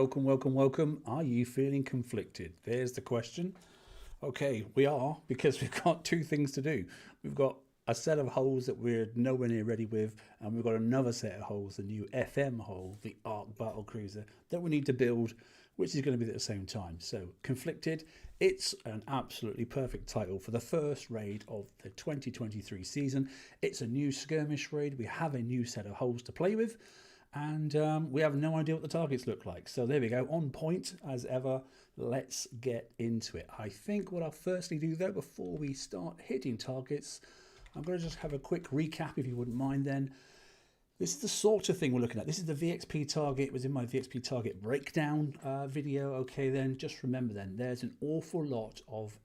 Welcome, welcome, welcome. Are you feeling conflicted? There's the question. Okay, we are, because we've got two things to do. We've got a set of holes that we're nowhere near ready with, and we've got another set of holes, the new FM hole, the Arc Battle Cruiser, that we need to build, which is going to be at the same time. So, conflicted. It's an absolutely perfect title for the first raid of the 2023 season. It's a new skirmish raid. We have a new set of holes to play with. And we have no idea what the targets look like. So there we go, on point as ever. Let's get into it. I think what I'll firstly do though, before we start hitting targets, I'm going to just have a quick recap if you wouldn't mind then. This is the sort of thing we're looking at. This is the VXP target. It was in my VXP target breakdown video. Okay, then just remember then, there's an awful lot of,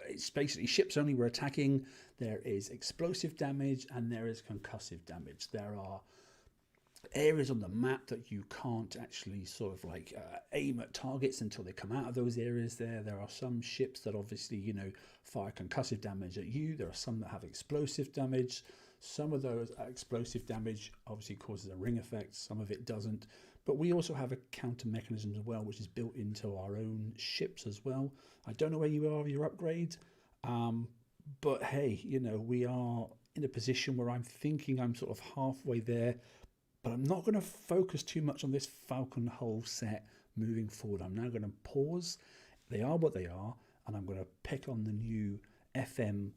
it's basically ships only we're attacking. There is explosive damage and there is concussive damage. There are areas on the map that you can't actually sort of like aim at targets until they come out of those areas there. There are some ships that obviously, fire concussive damage at you. There are some that have explosive damage. Some of those explosive damage obviously causes a ring effect. Some of it doesn't. But we also have a counter mechanism as well, which is built into our own ships as well. I don't know where you are with your upgrade. But hey, we are in a position where I'm thinking I'm sort of halfway there, but I'm not going to focus too much on this Falcon hull set moving forward. I'm now going to pause. They are what they are, and I'm going to pick on the new FM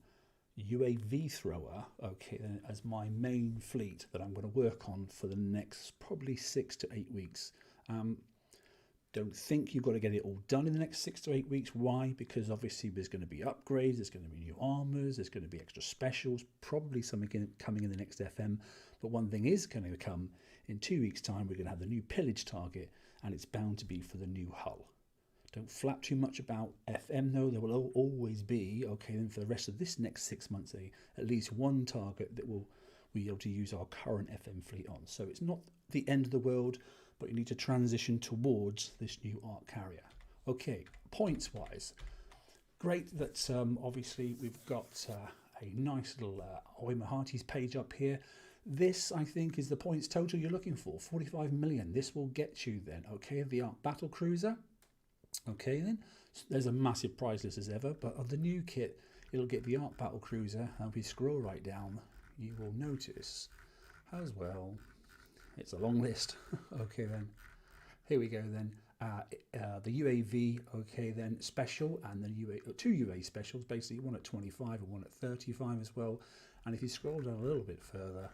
UAV thrower, okay, as my main fleet that I'm going to work on for the next probably 6 to 8 weeks. Don't think you've got to get it all done in the next 6 to 8 weeks. Why? Because obviously there's going to be upgrades, there's going to be new armors, there's going to be extra specials, probably something coming in the next FM. But one thing is going to come in 2 weeks' time. We're going to have the new pillage target, and it's bound to be for the new hull. Don't flap too much about FM though. There will always be, okay, then for the rest of this next 6 months, at least one target that we'll be able to use our current FM fleet on. So it's not the end of the world, but you need to transition towards this new Arc carrier. Okay, points wise, great that obviously we've got a nice little Oi Mahati's page up here. This, I think, is the points total you're looking for, 45 million. This will get you then, okay, the Arc Battle Cruiser. Okay then, so there's a massive prize list as ever, but of the new kit, it'll get the Arc Battle Cruiser, and if we scroll right down, you will notice as well, it's a long list. Okay then, here we go then, the UAV, okay then, special, and then two UAV specials, basically one at 25 and one at 35 as well. And if you scroll down a little bit further,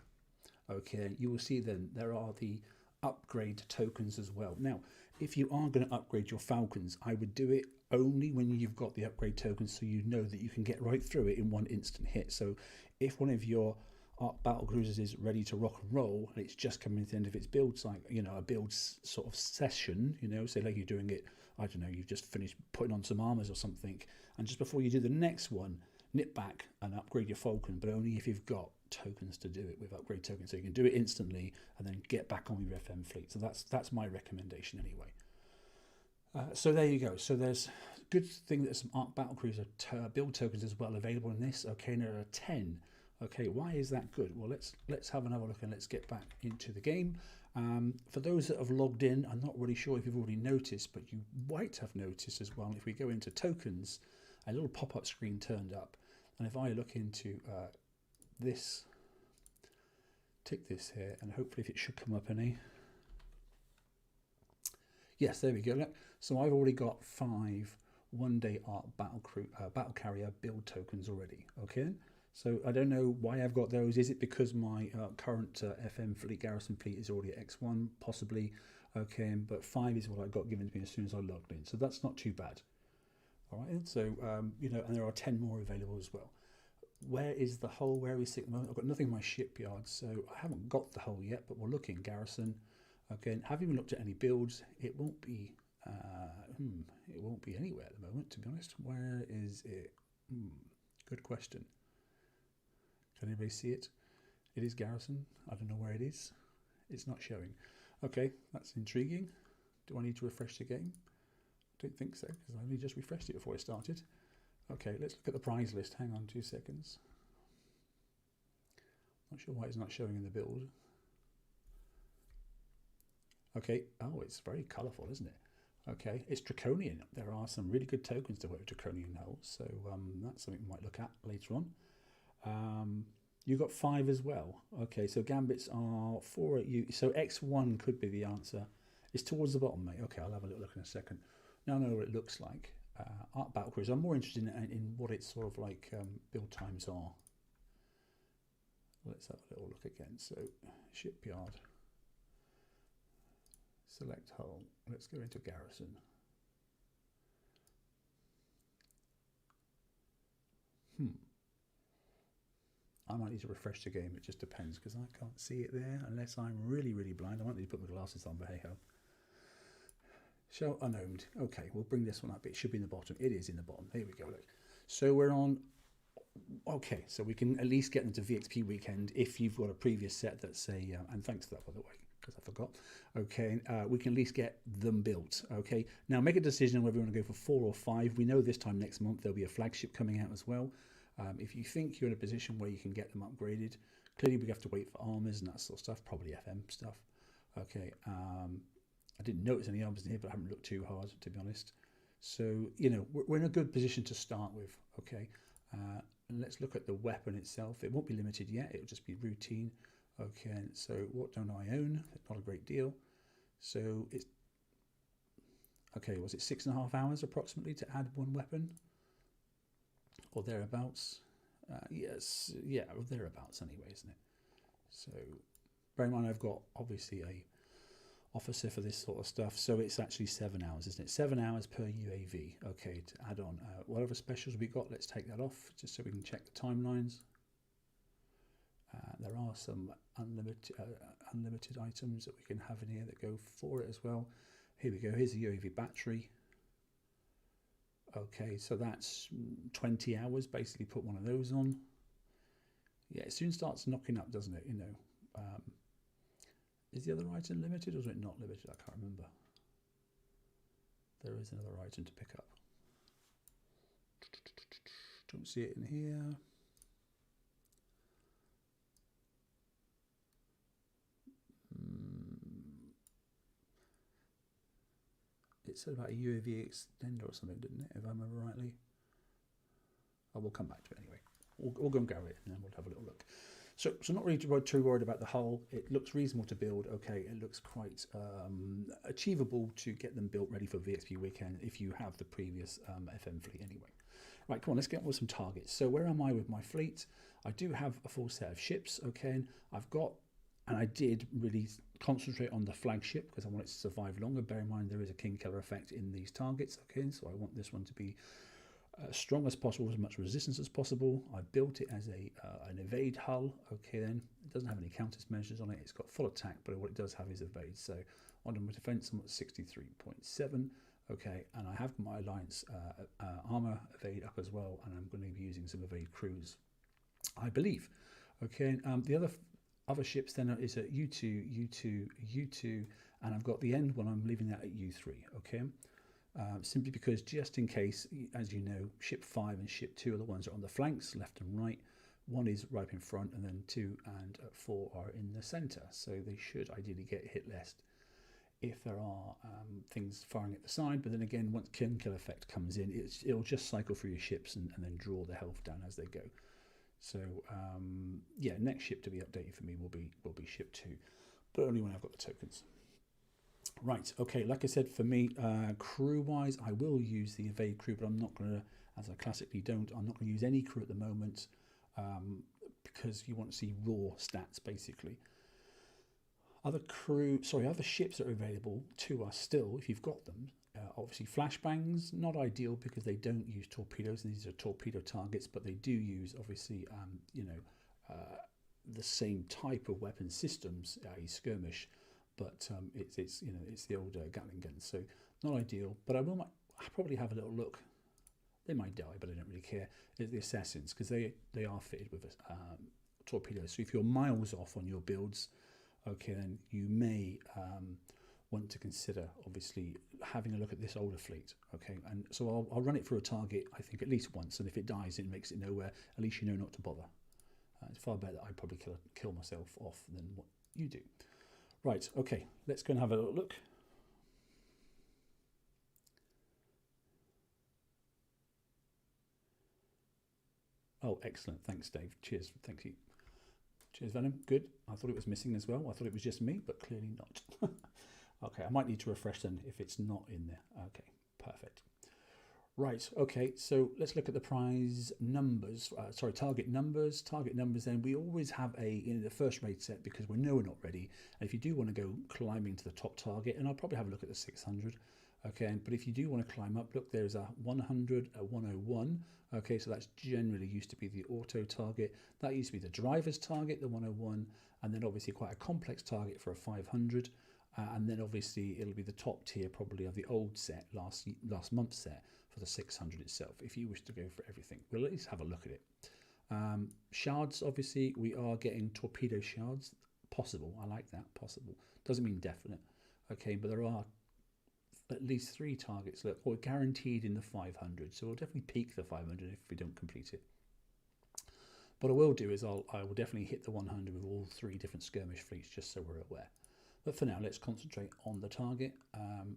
okay, you will see then there are the upgrade tokens as well. Now, if you are going to upgrade your Falcons, I would do it only when you've got the upgrade tokens, so you know that you can get right through it in one instant hit. So if one of your Arc Battle Cruisers is ready to rock and roll, and it's just coming to the end of its build cycle, a build sort of session, say like you're doing it, I don't know, you've just finished putting on some armors or something, and just before you do the next one, nip back and upgrade your Falcon, but only if you've got tokens to do it with, upgrade tokens, so you can do it instantly and then get back on your FM fleet. So that's my recommendation anyway. So there you go. So there's good thing that some Arc Battle Cruiser build tokens as well available in this. Okay, and there are 10. Okay, why is that good? Well, let's have another look and let's get back into the game. For those that have logged in, I'm not really sure if you've already noticed, but you might have noticed as well. If we go into tokens, a little pop-up screen turned up, and if I look into this, tick this here, and hopefully if it should come up any. Yes, there we go. Look. So I've already got 5 one-day Arc Battlecarrier build tokens already. Okay, so I don't know why I've got those. Is it because my current FM fleet, garrison fleet, is already at X1? Possibly. Okay, but 5 is what I got given to me as soon as I logged in. So that's not too bad. All right, so and there are 10 more available as well. Where is the hull? Where are we sitting at the moment? I've got nothing in my shipyard, so I haven't got the hull yet, but we'll look in garrison. Okay, haven't even looked at any builds. It won't be anywhere at the moment, to be honest. Where is it? Good question. Can anybody see it? It is garrison. I don't know where it is. It's not showing. Okay, that's intriguing. Do I need to refresh the game? I don't think so, because I only just refreshed it before I started. Okay, let's look at the prize list. Hang on 2 seconds. Not sure why it's not showing in the build. Okay, oh, it's very colourful, isn't it? Okay, it's draconian. There are some really good tokens to work with draconian hulls, so that's something we might look at later on. You got 5 as well. Okay, so gambits are 4 at you. So X1 could be the answer. It's towards the bottom, mate. Okay, I'll have a little look in a second. Now I know what it looks like. Art Battlecarrier. I'm more interested in what its sort of like build times are. Let's have a little look again. So shipyard. Select hull. Let's go into garrison. I might need to refresh the game. It just depends because I can't see it there unless I'm really, really blind. I might need to put my glasses on, but hey ho. Show unowned. Okay, we'll bring this one up. It should be in the bottom. It is in the bottom. Here we go. Look. So we're on. Okay, so we can at least get them to VXP weekend if you've got a previous set that's say, and thanks for that, by the way, because I forgot. Okay, we can at least get them built. Okay, now make a decision on whether you want to go for 4 or 5. We know this time next month there'll be a flagship coming out as well. If you think you're in a position where you can get them upgraded, clearly we have to wait for armors and that sort of stuff, probably FM stuff. Okay, I didn't notice any armors in here, but I haven't looked too hard, to be honest. So, you know, we're in a good position to start with, okay? And let's look at the weapon itself. It won't be limited yet, it'll just be routine. Okay, so what don't I own? Not a great deal. So it's, okay, was it 6.5 hours approximately to add 1 weapon? Or thereabouts? Yes, yeah, thereabouts anyway, isn't it? So bear in mind I've got obviously a officer for this sort of stuff, so it's actually 7 hours, isn't it? 7 hours per UAV. Okay, to add on whatever specials we got, let's take that off just so we can check the timelines. There are some unlimited items that we can have in here that go for it as well. Here we go. Here's the UAV battery. Okay, so that's 20 hours. Basically, put one of those on. Yeah, it soon starts knocking up, doesn't it? You know. Is the other item limited or is it not limited? I can't remember. There is another item to pick up. Don't see it in here. It said about a UAV extender or something, didn't it? If I remember rightly. Oh, we'll come back to it anyway. We'll go and grab it and then we'll have a little look. So not really too worried about the hull. It looks reasonable to build. Okay, it looks quite achievable to get them built ready for VXP weekend if you have the previous FM fleet anyway. Right, come on, let's get on with some targets. So where am I with my fleet? I do have a full set of ships, okay. I've got, and I did really concentrate on the flagship because I want it to survive longer. Bear in mind there is a king killer effect in these targets, okay. So I want this one to be as strong as possible, as much resistance as possible. I built it as an evade hull. Okay, then it doesn't have any countermeasures on it. It's got full attack, but what it does have is evade. So on my defense, I'm at 63.7. Okay, and I have my alliance armor evade up as well, and I'm going to be using some evade crews, I believe. Okay, the other ships then is at U2, U2, U2, and I've got the end one. I'm leaving that at U3. Okay. Simply because just in case, as you know, ship 5 and ship 2 are the ones that are on the flanks, left and right. 1 is right in front, and then 2 and 4 are in the centre. So they should ideally get hit less if there are things firing at the side. But then again, once king kill effect comes in, it'll just cycle through your ships and then draw the health down as they go. So yeah, next ship to be updated for me will be ship 2, but only when I've got the tokens. Right, okay, like I said, for me, crew-wise, I will use the evade crew, but I'm not going to, as I classically don't, I'm not going to use any crew at the moment because you want to see raw stats, basically. Other ships that are available to us still, if you've got them, obviously flashbangs, not ideal because they don't use torpedoes, and these are torpedo targets, but they do use, obviously, the same type of weapon systems, i.e. skirmish, but it's the old Gatling gun, so not ideal. But I probably have a little look. They might die, but I don't really care. It's the assassins, because they are fitted with torpedoes. So if you're miles off on your builds, okay, then you may want to consider obviously having a look at this older fleet. Okay, and so I'll run it through a target, I think at least once, and if it dies, it makes it nowhere. At least you know not to bother. It's far better that I probably kill myself off than what you do. Right, okay, let's go and have a little look. Oh, excellent. Thanks, Dave. Cheers. Thank you. Cheers, Venom. Good. I thought it was missing as well. I thought it was just me, but clearly not. Okay, I might need to refresh then if it's not in there. Okay, perfect. Right, okay, so let's look at the prize numbers. Sorry, target numbers. Target numbers, then we always have in the first raid set, because we know we're not ready. And if you do want to go climbing to the top target, and I'll probably have a look at the 600. Okay, but if you do want to climb up, look, there's a 100, a 101. Okay, so that's generally used to be the auto target. That used to be the driver's target, the 101, and then obviously quite a complex target for a 500. And then obviously it'll be the top tier probably of the old set, last month's set, for the 600 itself, if you wish to go for everything. We'll at least have a look at it. Shards, obviously, we are getting torpedo shards. Possible, I like that, possible. Doesn't mean definite. Okay, but there are at least 3 targets that are guaranteed in the 500, so we'll definitely peak the 500 if we don't complete it. What I will do is I will definitely hit the 100 with all 3 different skirmish fleets, just so we're aware. But for now, let's concentrate on the target. I'm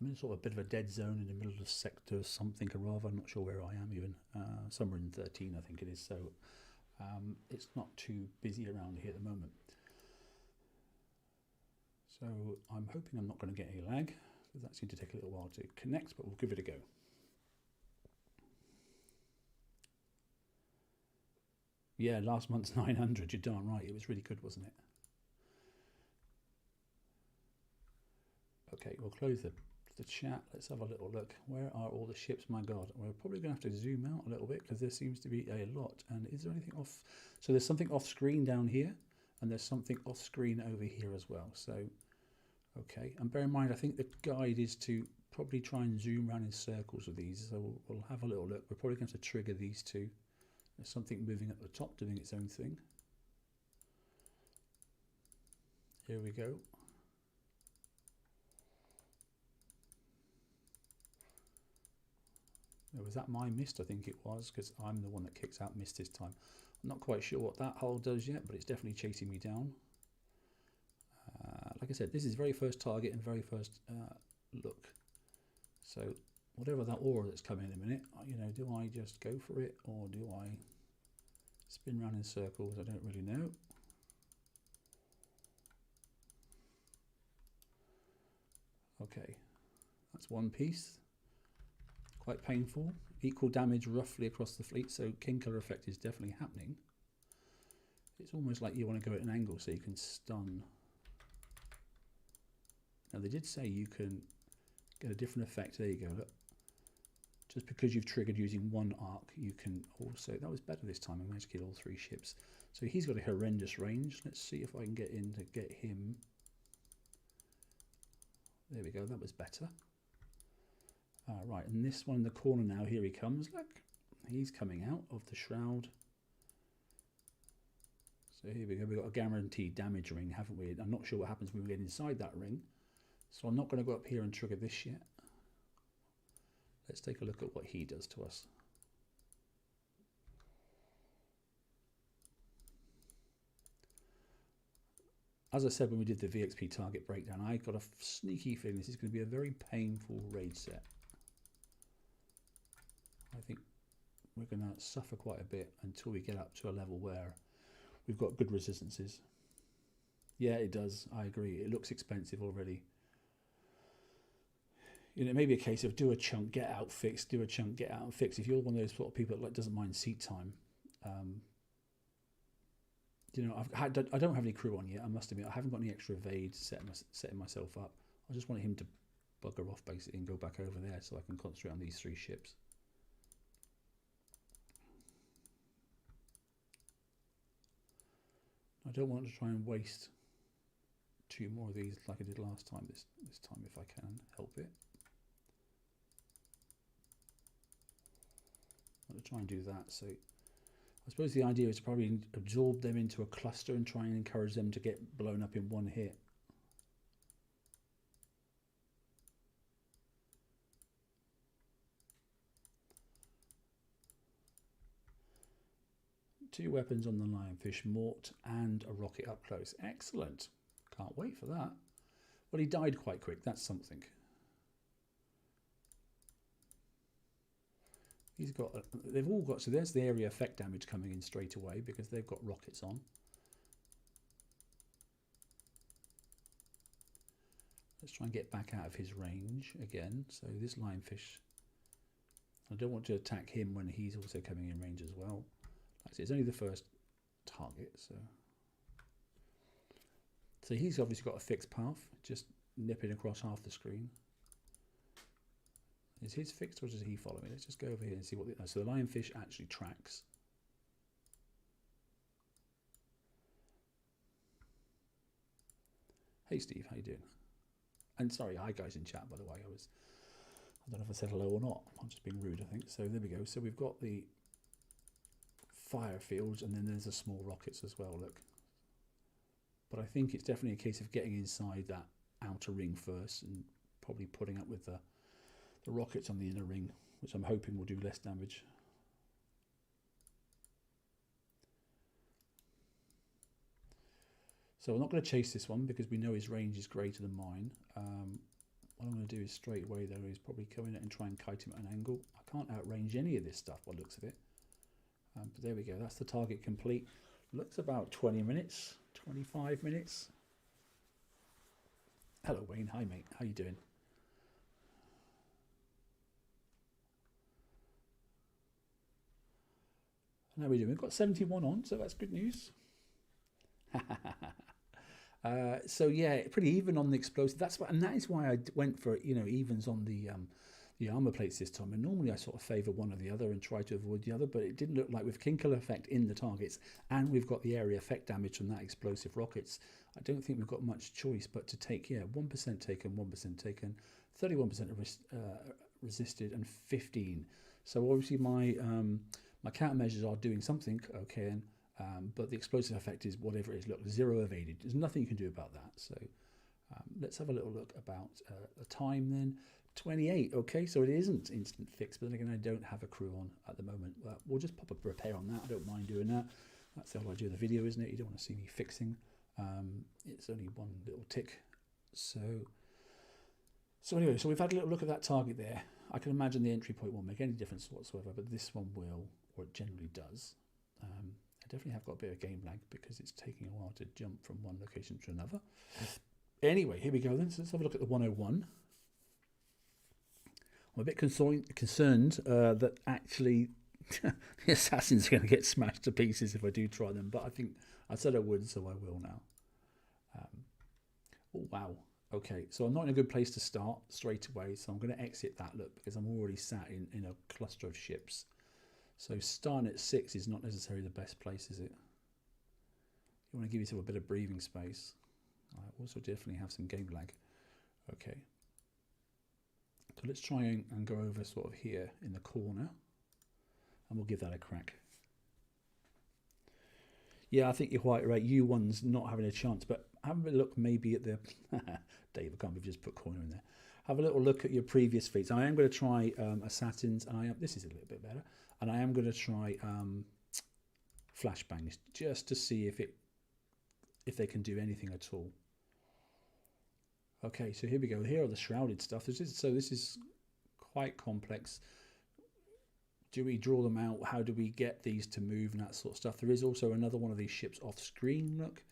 in sort of a bit of a dead zone in the middle of sector something or rather. I'm not sure where I am even. Somewhere in 13, I think it is. So it's not too busy around here at the moment. So I'm hoping I'm not going to get any lag, because that seemed to take a little while to connect, but we'll give it a go. Yeah, last month's 900, you're darn right. It was really good, wasn't it? Okay, we'll close the chat. Let's have a little look. Where are all the ships? My God, we're probably going to have to zoom out a little bit, because there seems to be a lot. And is there anything off? So there's something off screen down here, and there's something off screen over here as well. So, okay. And bear in mind, I think the guide is to probably try and zoom around in circles with these. So we'll have a little look. We're probably going to trigger these 2. There's something moving at the top doing its own thing. Here we go. Was that my mist? I think it was, because I'm the one that kicks out mist this time. I'm not quite sure what that hull does yet, but it's definitely chasing me down. Like I said, this is very first target and very first look. So whatever that aura that's coming in a minute, you know, do I just go for it, or do I spin around in circles? I don't really know. Okay, that's one piece. Quite painful. Equal damage roughly across the fleet, so king killer effect is definitely happening. It's almost like you want to go at an angle so you can stun. Now they did say you can get a different effect. There you go, look. Just because you've triggered using 1 arc, you can also... That was better this time. I managed to kill all 3 ships. So he's got a horrendous range. Let's see if I can get in to get him. There we go, that was better. Right, and this one in the corner now, here he comes. Look, he's coming out of the shroud. So here we go, we've got a guaranteed damage ring, haven't we? I'm not sure what happens when we get inside that ring. So I'm not going to go up here and trigger this yet. Let's take a look at what he does to us. As I said when we did the VXP target breakdown, I got a sneaky feeling this is going to be a very painful raid set. I think we're going to suffer quite a bit until we get up to a level where we've got good resistances. Yeah, it does. I agree. It looks expensive already. You know, it may be a case of do a chunk, get out, fix, do a chunk, get out and fix. If you're one of those sort of people that like doesn't mind seat time, you know, I don't have any crew on yet. I must admit, I haven't got any extra evade setting myself up. I just wanted him to bugger off basically and go back over there so I can concentrate on these 3 ships. I don't want to try and waste 2 more of these like I did last time. This time, if I can help it, I'm going to try and do that. So I suppose the idea is to probably absorb them into a cluster and try and encourage them to get blown up in 1 hit. Two weapons on the lionfish, mort and a rocket up close. Excellent. Can't wait for that. Well, he died quite quick. That's something. He's got, they've all got, so there's the area effect damage coming in straight away because they've got rockets on. Let's try and get back out of his range again. So this lionfish, I don't want to attack him when he's also coming in range as well. Like I said, it's only the first target, so he's obviously got a fixed path, just nipping across half the screen. Is his fixed or does he follow me? Let's just go over here and see what so the lionfish actually tracks. Hey Steve, how you doing? And sorry, hi guys in chat, by the way. I don't know if I said hello or not. I'm just being rude, I think. So there we go. So we've got the fire fields, and then there's the small rockets as well, look. But I think it's definitely a case of getting inside that outer ring first and probably putting up with the rockets on the inner ring, which I'm hoping will do less damage. So we're not going to chase this one because we know his range is greater than mine. What I'm going to do is straight away though is probably come in and try and kite him at an angle. I can't outrange any of this stuff by the looks of it. But there we go, that's the target complete. Looks about 20 minutes, 25 minutes. Hello Wayne, hi mate, how you doing? And how are we doing? We've got 71 on, so that's good news. So yeah, pretty even on the explosive. And that is why I went for, you know, evens on the armor plates this time. And normally I sort of favour one or the other and try to avoid the other, but it didn't look like with king killer effect in the targets, and we've got the area effect damage from that explosive rockets. I don't think we've got much choice but to take 1% taken, 1% taken, 31% resisted, and 15. So obviously my my countermeasures are doing something okay. But the explosive effect is whatever it is. Look, 0 evaded. There's nothing you can do about that. So let's have a little look about the time then. 28. Okay, so it isn't instant fix, but then again, I don't have a crew on at the moment. We'll just pop a repair on that. I don't mind doing that. That's the whole idea of the video, isn't it? You don't want to see me fixing. It's only one little tick. So anyway, so we've had a little look at that target there. I can imagine the entry point won't make any difference whatsoever, but this one will, or it generally does. I definitely have got a bit of game lag because it's taking a while to jump from one location to another. Anyway, here we go then. So let's have a look at the 101. I'm a bit concerned that actually the assassins are going to get smashed to pieces if I do try them, but I think I said I would, so I will now. Oh, wow. Okay, so I'm not in a good place to start straight away, so I'm going to exit that look because I'm already sat in a cluster of ships. So starting at 6 is not necessarily the best place, is it? You want to give yourself a bit of breathing space. I also definitely have some game lag. Okay. So let's try and go over sort of here in the corner, and we'll give that a crack. Yeah, I think you're quite right. U1's not having a chance, but have a look maybe at the... Dave, I can't believe you just put corner in there. Have a little look at your previous feats. I am going to try assassins, and this is a little bit better. And I am going to try flashbangs just to see if they can do anything at all. Okay, so here we go. Here are the shrouded stuff. This is quite complex. Do we draw them out? How do we get these to move and that sort of stuff? There is also another one of these ships off screen, look.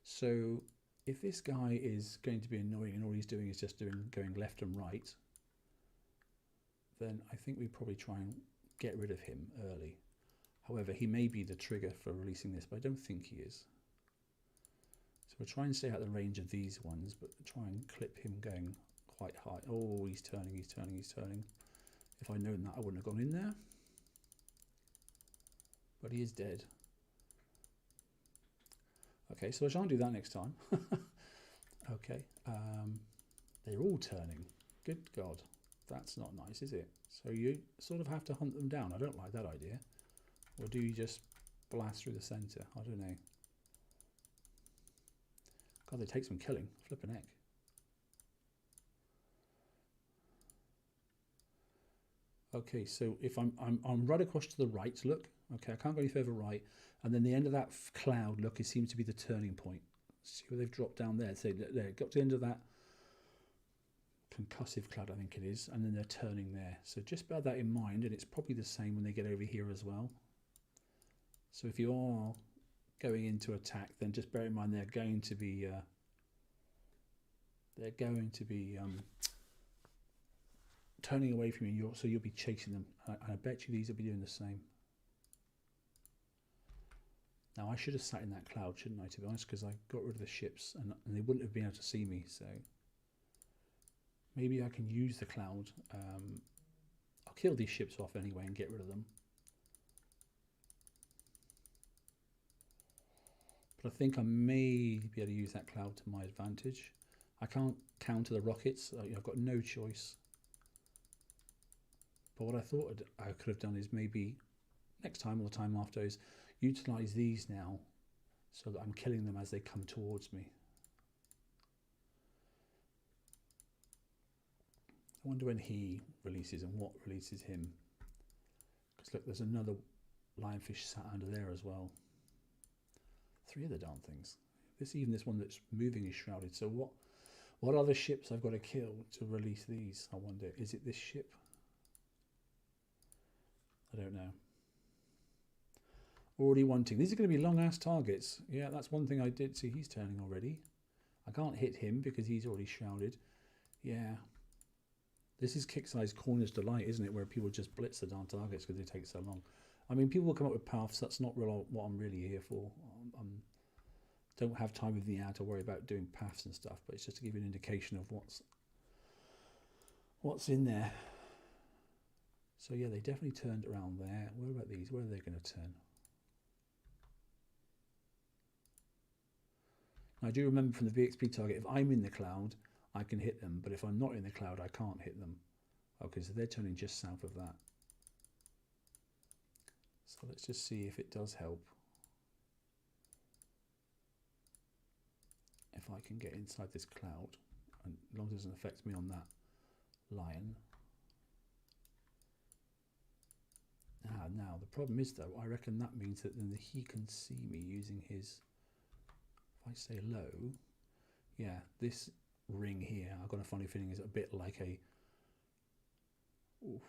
So if this guy is going to be annoying and all he's doing is just going left and right, then I think we probably try and get rid of him early. However, he may be the trigger for releasing this, but I don't think he is. So we'll try and stay out the range of these ones, but try and clip him going quite high. Oh, he's turning, he's turning, he's turning. If I'd known that, I wouldn't have gone in there. But he is dead. Okay, so I'll try and do that next time. Okay, they're all turning. Good God, that's not nice, is it? So you sort of have to hunt them down. I don't like that idea. Or do you just blast through the centre? I don't know. God, they take some killing. Flipping heck. Okay, so if I'm right across to the right, look. Okay, I can't go any further right. And then the end of that cloud, look, it seems to be the turning point. See where they've dropped down there. So there, got to the end of that concussive cloud, I think it is, and then they're turning there. So just bear that in mind, and it's probably the same when they get over here as well. So if you are going into attack, then just bear in mind they're going to be turning away from you, so you'll be chasing them. I bet you these will be doing the same. Now I should have sat in that cloud, shouldn't I, to be honest, because I got rid of the ships and they wouldn't have been able to see me. So maybe I can use the cloud. I'll kill these ships off anyway and get rid of them. But I think I may be able to use that cloud to my advantage. I can't counter the rockets. I've got no choice. But what I thought I could have done is maybe next time or the time after is utilize these now so that I'm killing them as they come towards me. I wonder when he releases and what releases him. Because look, there's another lionfish sat under there as well. 3 of the darn things. Even this one that's moving is shrouded. So what other ships I've got to kill to release these? I wonder. Is it this ship? I don't know. Already wanting. These are going to be long ass targets. Yeah, that's one thing I did see. He's turning already. I can't hit him because he's already shrouded. Yeah. This is Kick-Size Corner's delight, isn't it? Where people just blitz the darn targets because they take so long. I mean, people will come up with paths. That's not real what I'm really here for. Don't have time with the hour to worry about doing paths and stuff, but it's just to give you an indication of what's in there. So yeah, they definitely turned around there. What about these? Where are they going to turn? I do remember from the VXP target, if I'm in the cloud, I can hit them, but if I'm not in the cloud, I can't hit them. Okay, so they're turning just south of that. So let's just see if it does help. If I can get inside this cloud, and as long as it doesn't affect me on that lion. Now the problem is though, I reckon that means that then he can see me using his, if I say low, yeah, this ring here, I've got a funny feeling is a bit like a, oof.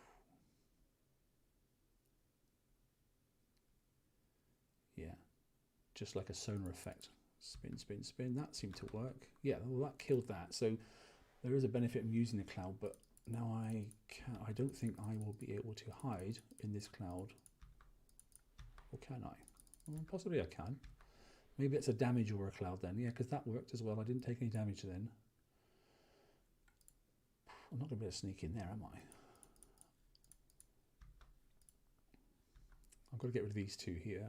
Yeah, just like a sonar effect. Spin, spin, spin. That seemed to work. Yeah, well, that killed that. So there is a benefit of using the cloud, but now I don't think I will be able to hide in this cloud. Or can I? Well, possibly I can. Maybe it's a damage or a cloud then. Yeah, because that worked as well. I didn't take any damage then. I'm not going to be able to sneak in there, am I? I've got to get rid of these two here.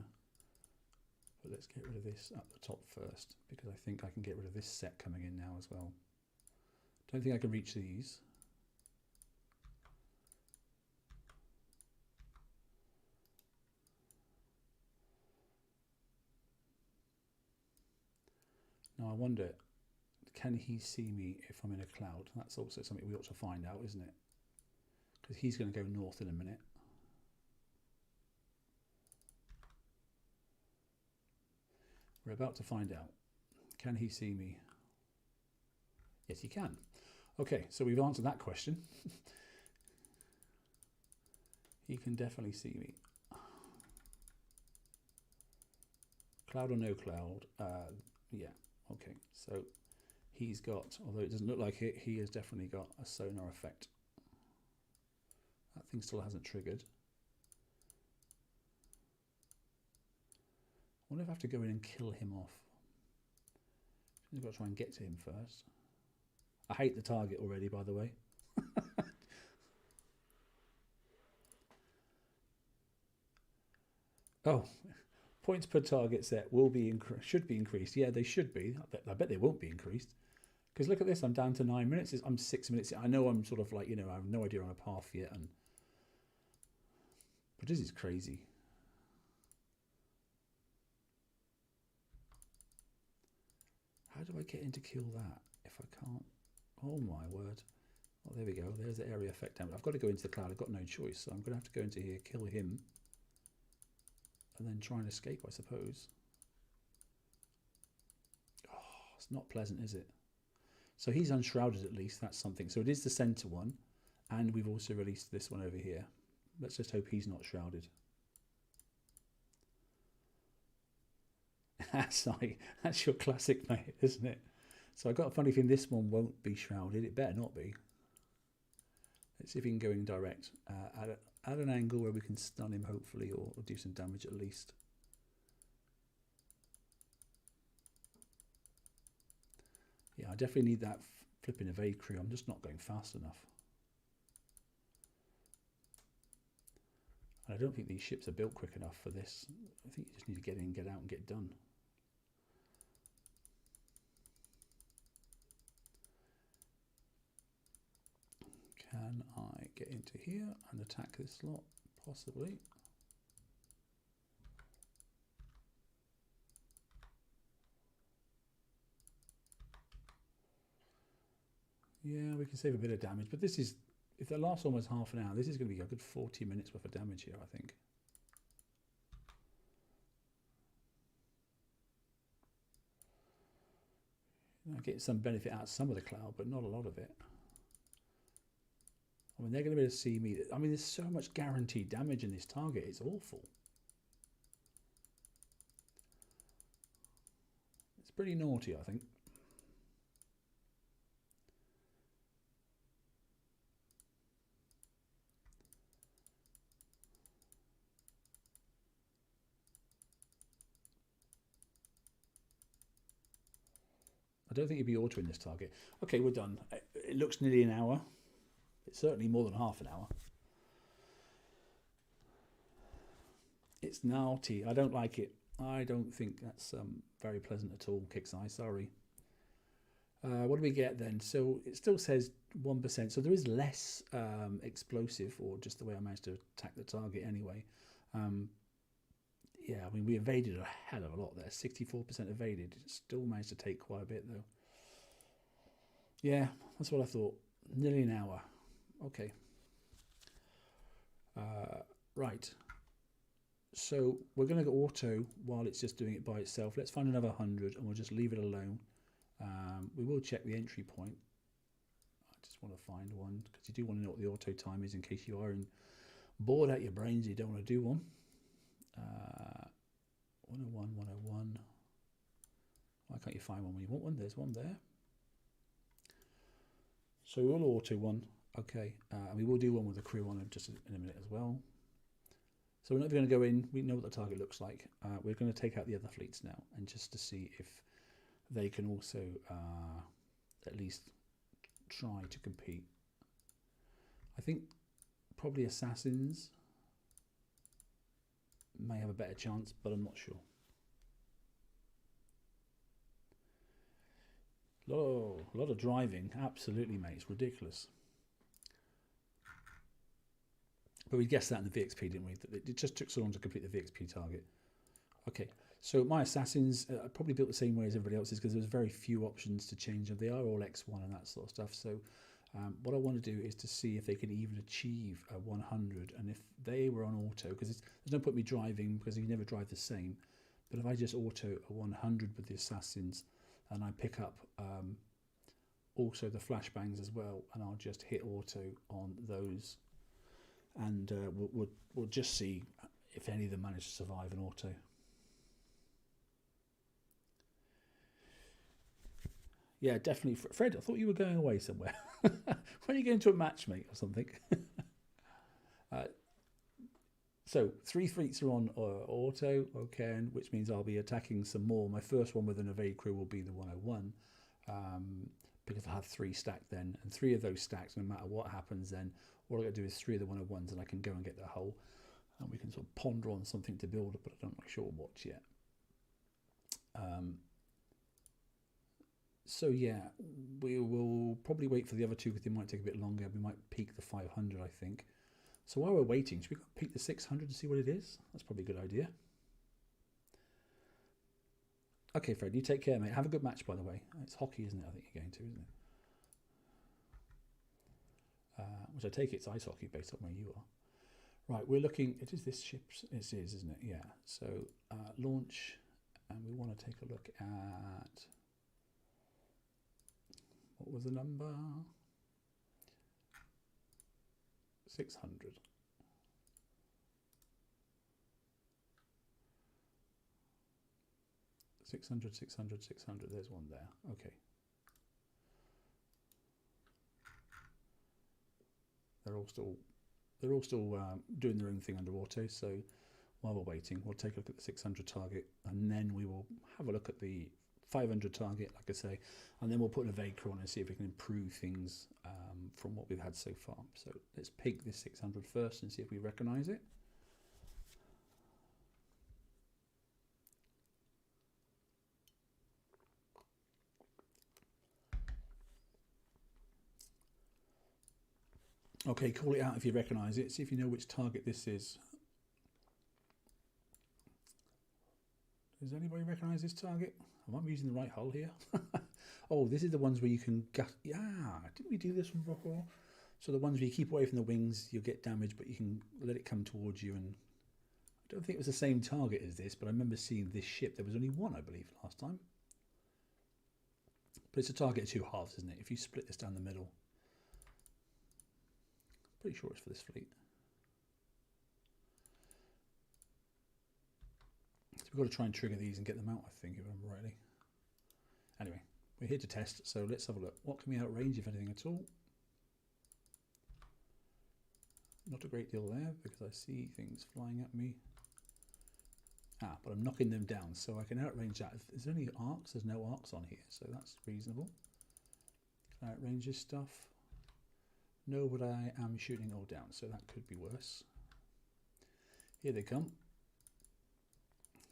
But let's get rid of this at the top first, because I think I can get rid of this set coming in now as well. Don't think I can reach these. Now I wonder, can he see me if I'm in a cloud? That's also something we ought to find out, isn't it? Because he's going to go north in a minute. We're about to find out. Can he see me? Yes, he can. Okay, so we've answered that question. He can definitely see me. Cloud or no cloud? Yeah, okay. So he's got, although it doesn't look like it, he has definitely got a sonar effect. That thing still hasn't triggered. I wonder if I have to go in and kill him off. I've got to try and get to him first. I hate the target already, by the way. Oh, points per target set will be should be increased. Yeah, they should be. I bet they won't be increased. Because look at this, I'm down to 9 minutes. I'm 6 minutes. I know I'm sort of like, you know, I have no idea on a path yet. But this is crazy. How do I get in to kill that if I can't? Oh my word. Oh, there we go. There's the area effect damage. I've got to go into the cloud. I've got no choice. So I'm going to have to go into here, kill him, and then try and escape, I suppose. Oh, it's not pleasant, is it? So he's unshrouded at least, that's something. So it is the centre one, and we've also released this one over here. Let's just hope he's not shrouded. That's your classic, mate, isn't it? So I got a funny feeling this one won't be shrouded. It better not be. Let's see if he can go in direct at an angle where we can stun him, hopefully, or do some damage at least. Yeah, I definitely need that flipping evade crew. I'm just not going fast enough. And I don't think these ships are built quick enough for this. I think you just need to get in, get out, and get done. Can I get into here and attack this lot? Possibly. Yeah, we can save a bit of damage, but this is, if that lasts almost half an hour, this is going to be a good 40 minutes worth of damage here, I think. I get some benefit out of some of the cloud, but not a lot of it. I mean, they're going to be able to see me. I mean, there's so much guaranteed damage in this target. It's awful. It's pretty naughty, I think. I don't think you'd be autoing this target. Okay, we're done. It looks nearly an hour. It's certainly more than half an hour. It's naughty. I don't like it. I don't think that's very pleasant at all, KIXI. Sorry. What do we get then? So it still says 1%. So there is less explosive, or just the way I managed to attack the target anyway. Yeah, I mean, we evaded a hell of a lot there. 64% evaded. Still managed to take quite a bit, though. Yeah, that's what I thought. Nearly an hour. Okay. Right. So we're going to go auto while it's just doing it by itself. Let's find another 100, and we'll just leave it alone. We will check the entry point. I just want to find one, because you do want to know what the auto time is in case you are bored out your brains. You don't want to do one. 101, 101. Why can't you find one when you want one? There's one there. So we'll auto one. Okay, and we will do one with the crew on it just in a minute as well. So we're not going to go in. We know what the target looks like. We're going to take out the other fleets now, and just to see if they can also at least try to compete. I think probably assassins may have a better chance, but I'm not sure. Oh, a lot of driving. Absolutely, mate. It's ridiculous. But we guessed that in the VXP, didn't we? It just took so long to complete the VXP target. Okay, so my assassins are probably built the same way as everybody else's, because there's very few options to change them. They are all X1 and that sort of stuff. So what I want to do is to see if they can even achieve a 100. And if they were on auto, because there's no point me driving, because you never drive the same. But if I just auto a 100 with the assassins, and I pick up also the flashbangs as well, and I'll just hit auto on those, and we'll just see if any of them manage to survive an auto. Yeah, definitely. Fred, I thought you were going away somewhere. When are you going to a match, mate, or something? So 3 fleets are on auto, okay, which means I'll be attacking some more. My first one with an evade crew will be the 101, because I have 3 stacked then, and 3 of those stacks, no matter what happens then, all I got to do is 3 of the 101s, and I can go and get the hull, and we can sort of ponder on something to build, but I'm not sure what yet. So yeah, we will probably wait for the other 2, because they might take a bit longer. We might peak the 500, I think. So while we're waiting, should we go peek the 600 and see what it is? That's probably a good idea. Okay, Fred, you take care, mate. Have a good match, by the way. It's hockey, isn't it? I think you're going to, isn't it? Which I take it's ice hockey based on where you are. Right, we're looking. It is this ship. It is, isn't it? Yeah. So launch, and we want to take a look at What was the number? 600. Six hundred, 600, 600. There's one there. Okay. They're all still doing their own thing under auto. So while we're waiting, we'll take a look at the 600 target, and then we will have a look at the 500 target, like I say, and then we'll put an Vacre on and see if we can improve things from what we've had so far. So let's pick this 600 first and see if we recognise it. Okay, call it out if you recognise it. See if you know which target this is. Does anybody recognise this target? I might be using the right hull here. Oh, this is the ones where you can gut. Yeah, didn't we do this one before? So the ones where you keep away from the wings, you'll get damage, but you can let it come towards you. And I don't think it was the same target as this, but I remember seeing this ship. There was only one, I believe, last time. But it's a target of two halves, isn't it? If you split this down the middle. Pretty sure it's for this fleet. So we've got to try and trigger these and get them out, I think, if I remember rightly. Anyway, we're here to test, so let's have a look. What can we outrange, if anything at all? Not a great deal there, because I see things flying at me. Ah, but I'm knocking them down, so I can outrange that. Is there any arcs? There's no arcs on here, so that's reasonable. Can I outrange this stuff? No, but I am shooting all down, so that could be worse. Here they come.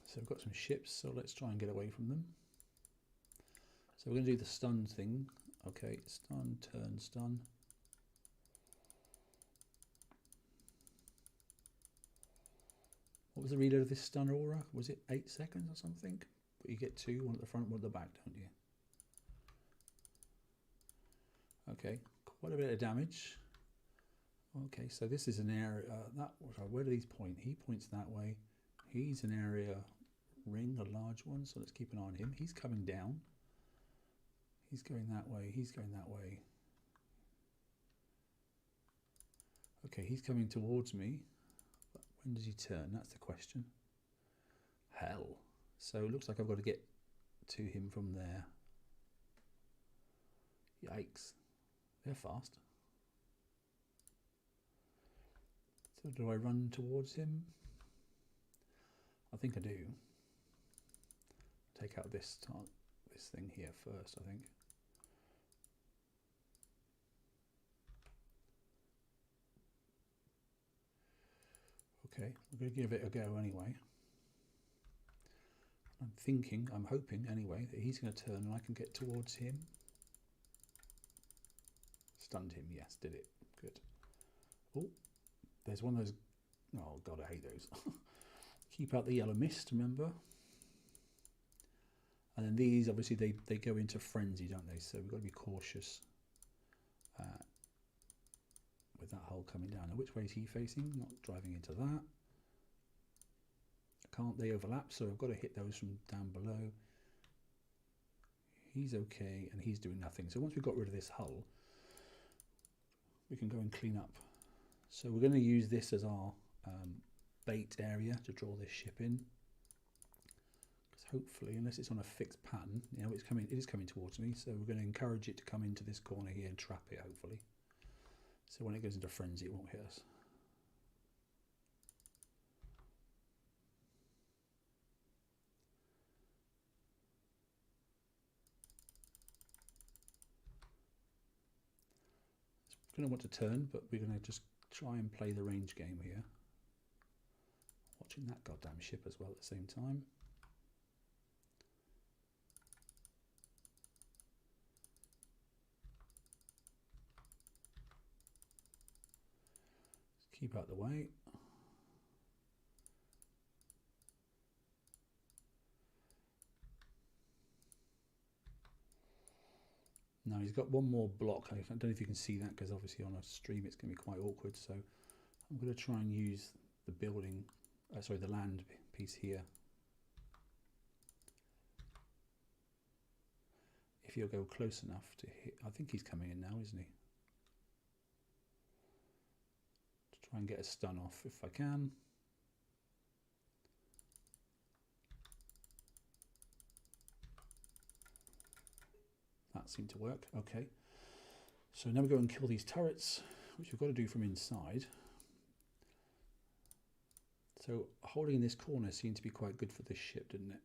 So we've got some ships, so let's try and get away from them. So we're going to do the stun thing. Okay, stun, turn, stun. What was the reload of this stun aura? Was it 8 seconds or something? But you get two, one at the front, one at the back, don't you? Okay, quite a bit of damage. Okay, so this is an area, where do these point? He points that way. He's an area ring, a large one, so let's keep an eye on him. He's coming down. He's going that way, he's going that way. Okay, he's coming towards me. But when does he turn? That's the question. Hell. So it looks like I've got to get to him from there. Yikes. They're fast. So do I run towards him? I think I do. Take out this thing here first, I think. Okay, we're going to give it a go anyway. I'm thinking, I'm hoping anyway, that he's going to turn and I can get towards him. Stunned him, yes, did it. Good. Oh, there's one of those. Oh, God, I hate those. Keep out the yellow mist, remember? And then these, obviously, they go into frenzy, don't they? So we've got to be cautious with that hull coming down. Now, which way is he facing? Not driving into that. Can't they overlap? So I've got to hit those from down below. He's okay, and he's doing nothing. So once we've got rid of this hull, we can go and clean up. So we're going to use this as our bait area to draw this ship in. Because hopefully, unless it's on a fixed pattern, you know, it is coming towards me. So we're going to encourage it to come into this corner here and trap it, hopefully. So when it goes into frenzy, it won't hit us. It's going to want to turn, but we're going to just try and play the range game here. Watching that goddamn ship as well at the same time. Just keep out the way. Now he's got one more block. I don't know if you can see that because obviously on a stream it's going to be quite awkward. So I'm going to try and use the building, sorry, the land piece here. he'll go close enough to hit. I think he's coming in now, isn't he? To try and get a stun off if I can. That seemed to work. Okay. So now we go and kill these turrets, which we've got to do from inside. So holding in this corner seemed to be quite good for this ship, didn't it?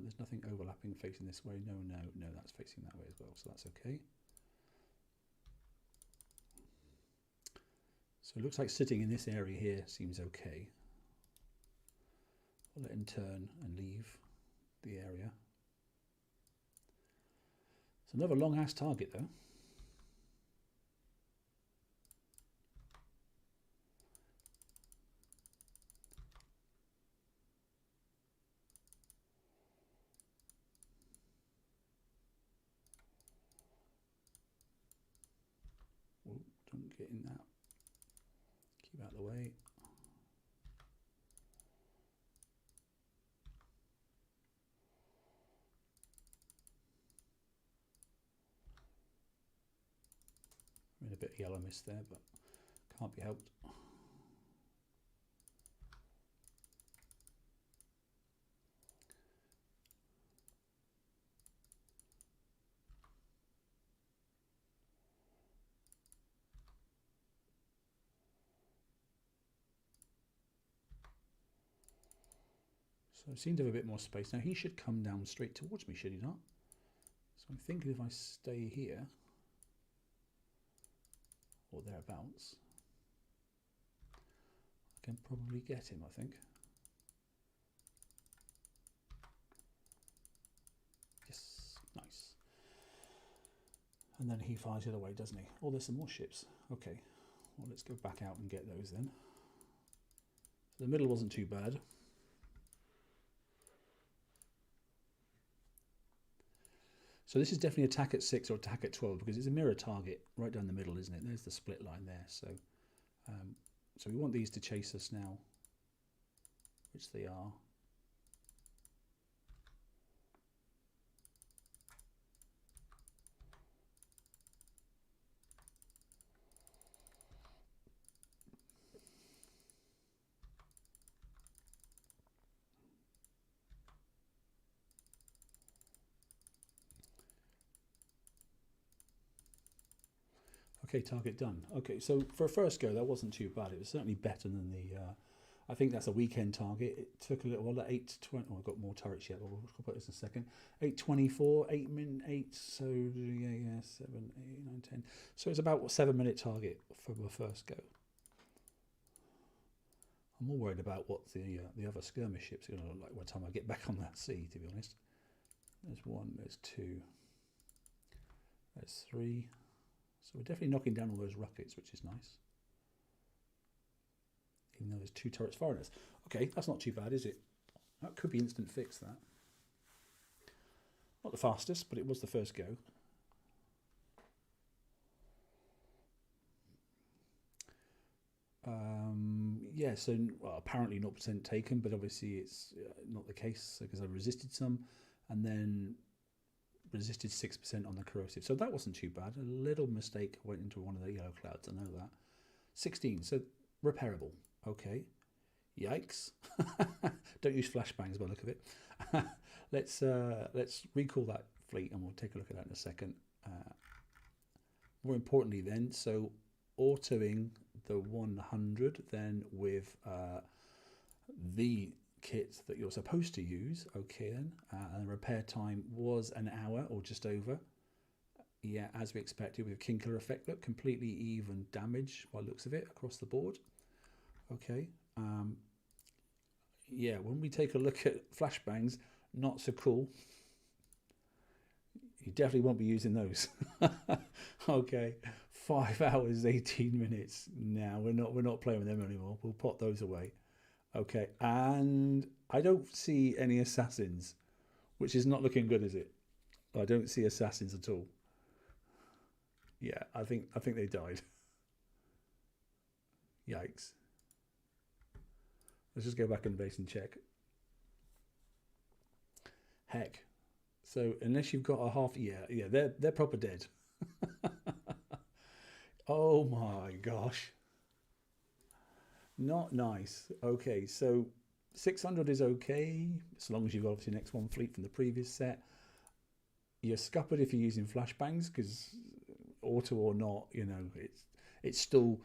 There's nothing overlapping facing this way. No, that's facing that way as well, so that's okay. So it looks like sitting in this area here seems okay. I'll let him turn and leave the area. It's another long-ass target, though. Don't get in that. Keep out of the way. I'm in a bit of yellow mist there, but can't be helped. So I seem to have a bit more space. Now he should come down straight towards me, should he not? So I'm thinking if I stay here, or thereabouts, I can probably get him, I think. Yes, nice. And then he flies the other way, doesn't he? Oh, there's some more ships. Okay, well, let's go back out and get those then. So the middle wasn't too bad. So this is definitely attack at 6 or attack at 12 because it's a mirror target right down the middle, isn't it? There's the split line there. So, so we want these to chase us now, which they are. Okay, target done. Okay, so for a first go, that wasn't too bad. It was certainly better than the... I think that's a weekend target. It took a little while, 8:20. Oh, I've got more turrets yet, but we'll put this in a second. 8:24, 8, so yeah, 7, 8, 9, 10. So it's about a 7-minute target for the first go. I'm more worried about what the other skirmish ships are going to look like by the time I get back on that sea, to be honest. There's 1, there's 2, there's 3. So we're definitely knocking down all those rockets, which is nice. Even though there's 2 turrets firing us. Okay, that's not too bad, is it? That could be instant fix, that. Not the fastest, but it was the first go. Yeah, so well, apparently 0% taken, but obviously it's not the case because I resisted some and then resisted 6% on the corrosive. So that wasn't too bad. A little mistake went into one of the yellow clouds, I know that. 16, so repairable. Okay. Yikes. Don't use flashbangs by the look of it. Let's recall that fleet and we'll take a look at that in a second. More importantly then, so autoing the 100 then with the kit that you're supposed to use. Okay then, and the repair time was an hour or just over. Yeah, as we expected with King Killer effect. Look, completely even damage by the looks of it across the board. Okay. Yeah, when we take a look at flashbangs, not so cool. You definitely won't be using those. Okay, 5 hours, 18 minutes. Now we're not playing with them anymore. We'll pot those away. Okay, and I don't see any assassins, which is not looking good, is it? I don't see assassins at all. Yeah, I think they died. Yikes. Let's just go back in the base and check. Heck, So unless you've got a half, yeah, they're proper dead. Oh my gosh. Not nice. Okay, so 600 is okay, as long as you've got obviously an X1 fleet from the previous set. You're scuppered if you're using flashbangs, because auto or not, you know, it's still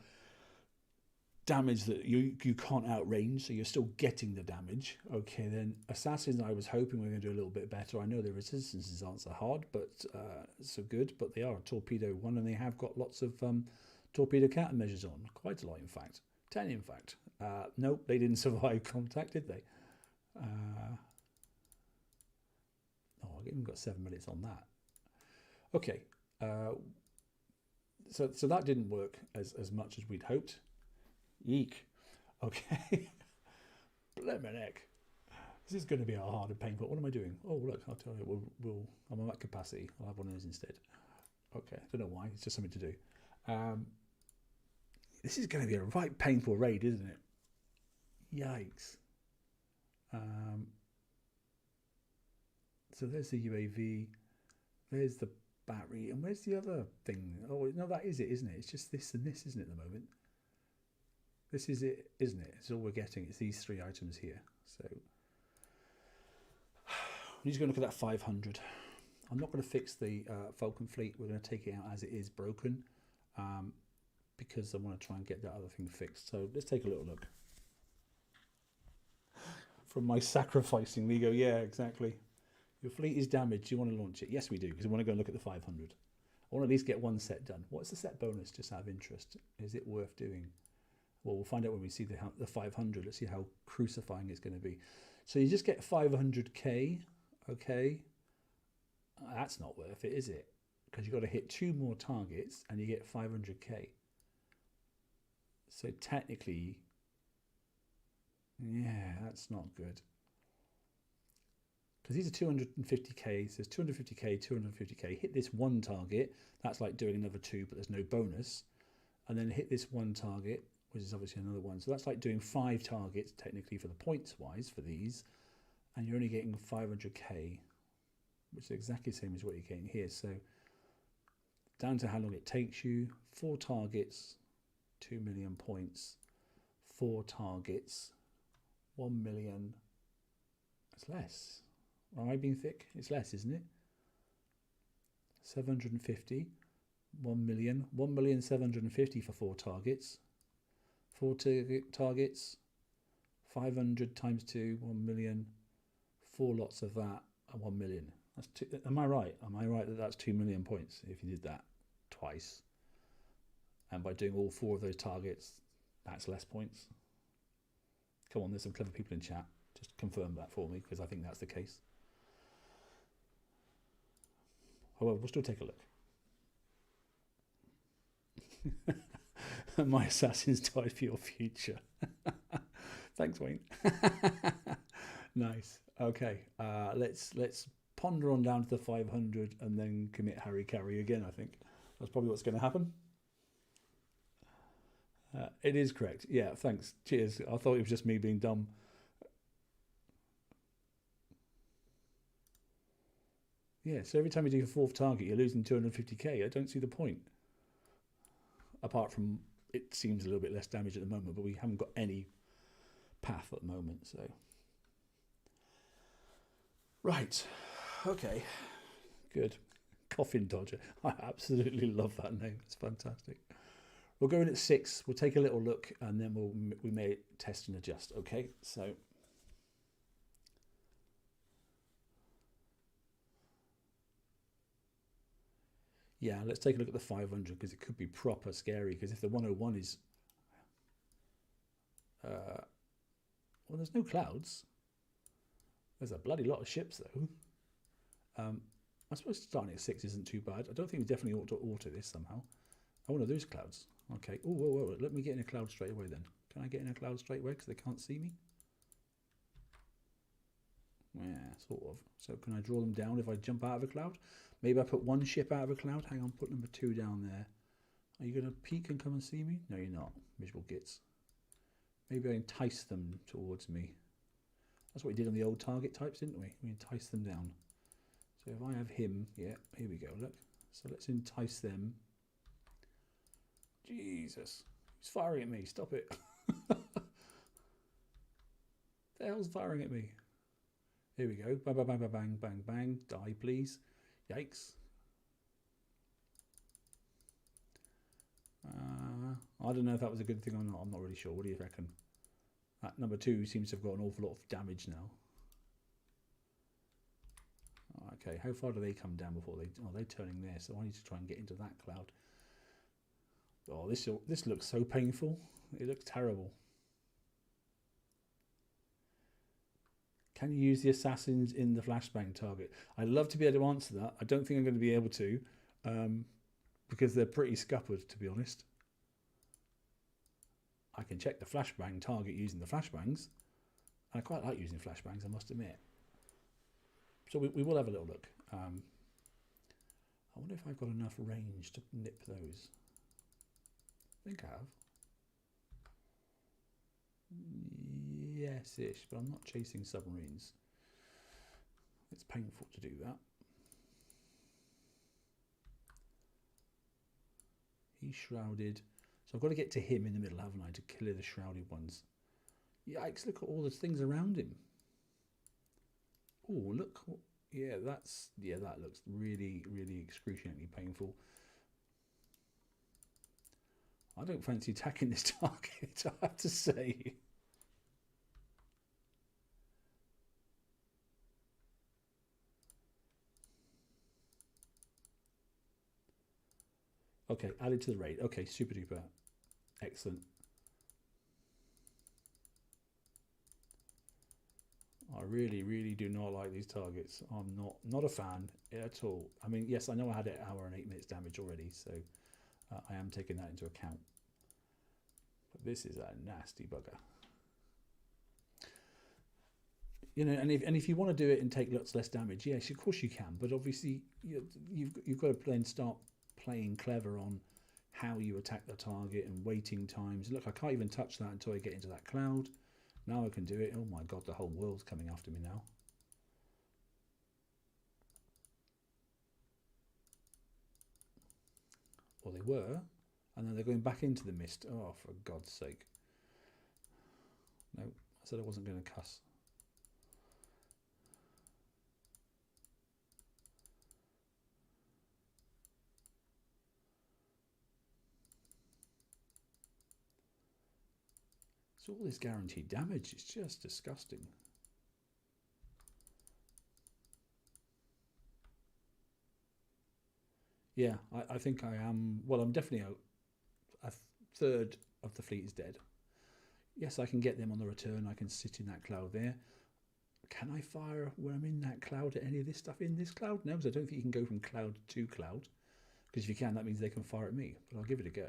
damage that you can't outrange, so you're still getting the damage. Okay, then assassins, I was hoping we were going to do a little bit better. I know the resistances aren't so hard, but so good, but they are a torpedo one, and they have got lots of torpedo countermeasures on, quite a lot in fact, 10 in fact. Nope, they didn't survive contact, did they? Oh, I've even got 7 minutes on that. Okay, so that didn't work as much as we'd hoped. Eek. Okay. Blimmin' heck. This is going to be a hard and painful. What am I doing? Oh, look, I'll tell you. I'm at capacity. I'll have one of those instead. Okay, I don't know why. It's just something to do. This is going to be a right painful raid, isn't it? Yikes. So there's the UAV. There's the battery. And where's the other thing? Oh, no, that is it, isn't it? It's just this and this, isn't it, at the moment? This is it, isn't it? It's all we're getting. It's these 3 items here. So I'm just going to look at that 500. I'm not going to fix the Falcon fleet. We're going to take it out as it is broken, because I want to try and get that other thing fixed. So let's take a little look. From my sacrificing, we go, yeah, exactly. Your fleet is damaged. Do you want to launch it? Yes, we do, because I want to go and look at the 500. I want to at least get one set done. What's the set bonus, just out of interest? Is it worth doing? Well, we'll find out when we see the 500. Let's see how crucifying it's going to be. So you just get 500k, okay? That's not worth it, is it? Because you've got to hit 2 more targets and you get 500k. So technically, yeah, that's not good. Because these are 250k, so there's 250k, 250k. Hit this one target, that's like doing another 2, but there's no bonus. And then hit this one target, which is obviously another one. So that's like doing 5 targets, technically, for the points-wise for these. And you're only getting 500k, which is exactly the same as what you're getting here. So down to how long it takes you. 4 targets, 2 million points. 4 targets, 1 million. It's less. Am I being thick? It's less, isn't it? 750, 1 million. 1,750,000 for 4 targets. 4 targets, 500 times 2, 1 million. 4 lots of that, and 1 million. That's am I right? Am I right that that's 2 million points if you did that twice? And by doing all 4 of those targets, that's less points. Come on, there's some clever people in chat. Just confirm that for me, because I think that's the case. However, we'll still take a look. My assassins died for your future. Thanks, Wayne. Nice. Okay, let's ponder on down to the 500 and then commit Harry Carry again. I think that's probably what's going to happen. It is correct. Yeah, thanks. Cheers. I thought it was just me being dumb. Yeah, so every time you do your 4th target, you're losing 250k. I don't see the point. Apart from it seems a little bit less damage at the moment, but we haven't got any path at the moment. So, right, okay, good. Coffin Dodger. I absolutely love that name. It's fantastic. We'll go in at 6. We'll take a little look, and then we may test and adjust. Okay, so. Yeah, let's take a look at the 500, because it could be proper scary, because if the 101 is... well, there's no clouds. There's a bloody lot of ships, though. I suppose starting at 6 isn't too bad. I don't think we definitely ought to auto this somehow. Oh, no, there's clouds. Okay. Oh, whoa. Let me get in a cloud straight away, then. Can I get in a cloud straight away, because they can't see me? Yeah, sort of. So can I draw them down if I jump out of a cloud? Maybe I put 1 ship out of a cloud. Hang on, put number 2 down there. Are you going to peek and come and see me? No, you're not. Miserable gits. Maybe I entice them towards me. That's what we did on the old target types, didn't we? We enticed them down. So if I have him, yeah, here we go, look. So let's entice them. Jesus, he's firing at me, stop it. The hell's firing at me? Here we go, bang, bang, bang, bang, bang, bang, die please. Yikes. I don't know if that was a good thing or not, I'm not really sure, what do you reckon? That number 2 seems to have got an awful lot of damage now. Okay, how far do they come down before they... Oh, they're turning there, so I need to try and get into that cloud. Oh, this looks so painful. It looks terrible. Can you use the assassins in the flashbang target? I'd love to be able to answer that. I don't think I'm going to be able to, because they're pretty scuppered, to be honest. I can check the flashbang target using the flashbangs. I quite like using flashbangs, I must admit. So we will have a little look. I wonder if I've got enough range to nip those. I think I have. Yes-ish, but I'm not chasing submarines. It's painful to do that. He's shrouded. So I've got to get to him in the middle, haven't I, to clear the shrouded ones. Yikes, look at all the things around him. Oh, look. Yeah, that looks really, really excruciatingly painful. I don't fancy attacking this target, I have to say. Okay, added to the raid. Okay, super duper. Excellent. I really, really do not like these targets. I'm not a fan at all. I mean, yes, I know I had an hour and 8 minutes damage already, so I am taking that into account. But this is a nasty bugger. You know, and if you want to do it and take lots less damage, yes, of course you can. But obviously, you've got to then start playing clever on how you attack the target and waiting times. Look, I can't even touch that until I get into that cloud. Now I can do it. Oh my god, the whole world's coming after me now. Well, they were, and then they're going back into the mist. Oh, for God's sake. No, I said I wasn't going to cuss. So all this guaranteed damage is just disgusting. Yeah, I think I am. Well, I'm definitely a third of the fleet is dead. Yes, I can get them on the return. I can sit in that cloud there. Can I fire where I'm in that cloud at any of this stuff in this cloud? No, because I don't think you can go from cloud to cloud. Because if you can, that means they can fire at me. But I'll give it a go.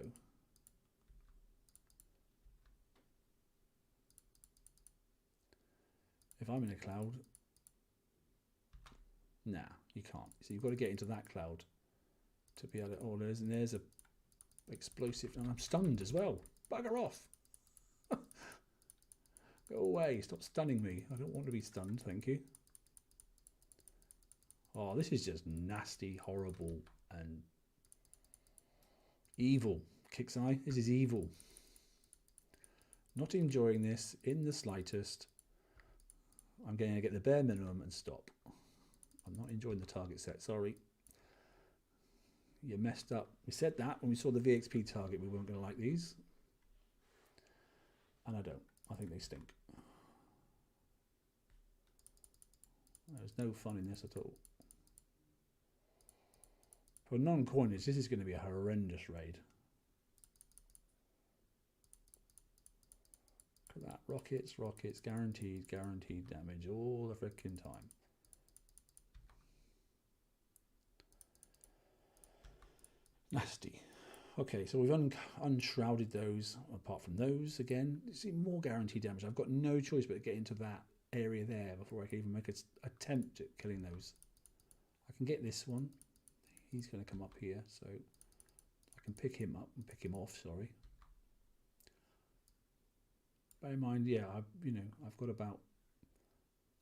If I'm in a cloud, nah, you can't. So you've got to get into that cloud to be able to. Oh, there's a explosive, and I'm stunned as well. Bugger off! Go away! Stop stunning me. I don't want to be stunned. Thank you. Oh, this is just nasty, horrible, and evil. Kicks eye. This is evil. Not enjoying this in the slightest. I'm going to get the bare minimum and stop. I'm not enjoying the target set, sorry. You messed up. We said that when we saw the VXP target, we weren't going to like these. And I don't. I think they stink. There's no fun in this at all. For non-coinage, this is going to be a horrendous raid. Look at that. Rockets, rockets, guaranteed damage all the frickin' time. Nasty. Okay, so we've unshrouded those. Apart from those, again, you see more guaranteed damage. I've got no choice but to get into that area there before I can even make an attempt at killing those. I can get this one. He's going to come up here, so I can pick him up and pick him off. Sorry. Bear in mind, yeah, I've got about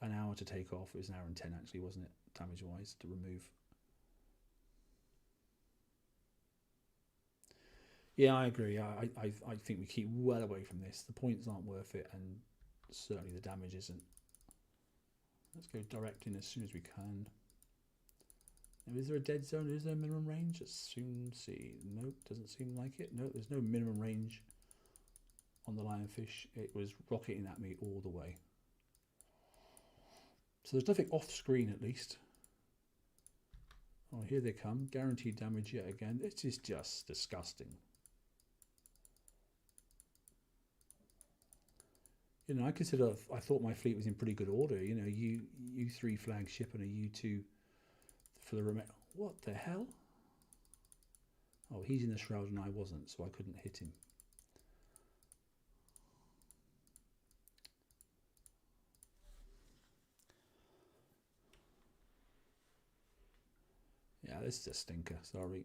an hour to take off. It was an hour and 10 actually, wasn't it? damage-wise to remove. Yeah, I agree. I think we keep well away from this. The points aren't worth it, and certainly the damage isn't. Let's go direct in as soon as we can. Now, is there a dead zone? Is there a minimum range? Let's soon see. Nope, doesn't seem like it. No, there's no minimum range on the lionfish. It was rocketing at me all the way. So there's nothing off screen at least. Oh, here they come. Guaranteed damage yet again. This is just disgusting. You know, I thought my fleet was in pretty good order. You know, U3 flagship and a U2 for the remote. What the hell? Oh, he's in the shroud and I wasn't, so I couldn't hit him. Yeah, this is a stinker, sorry.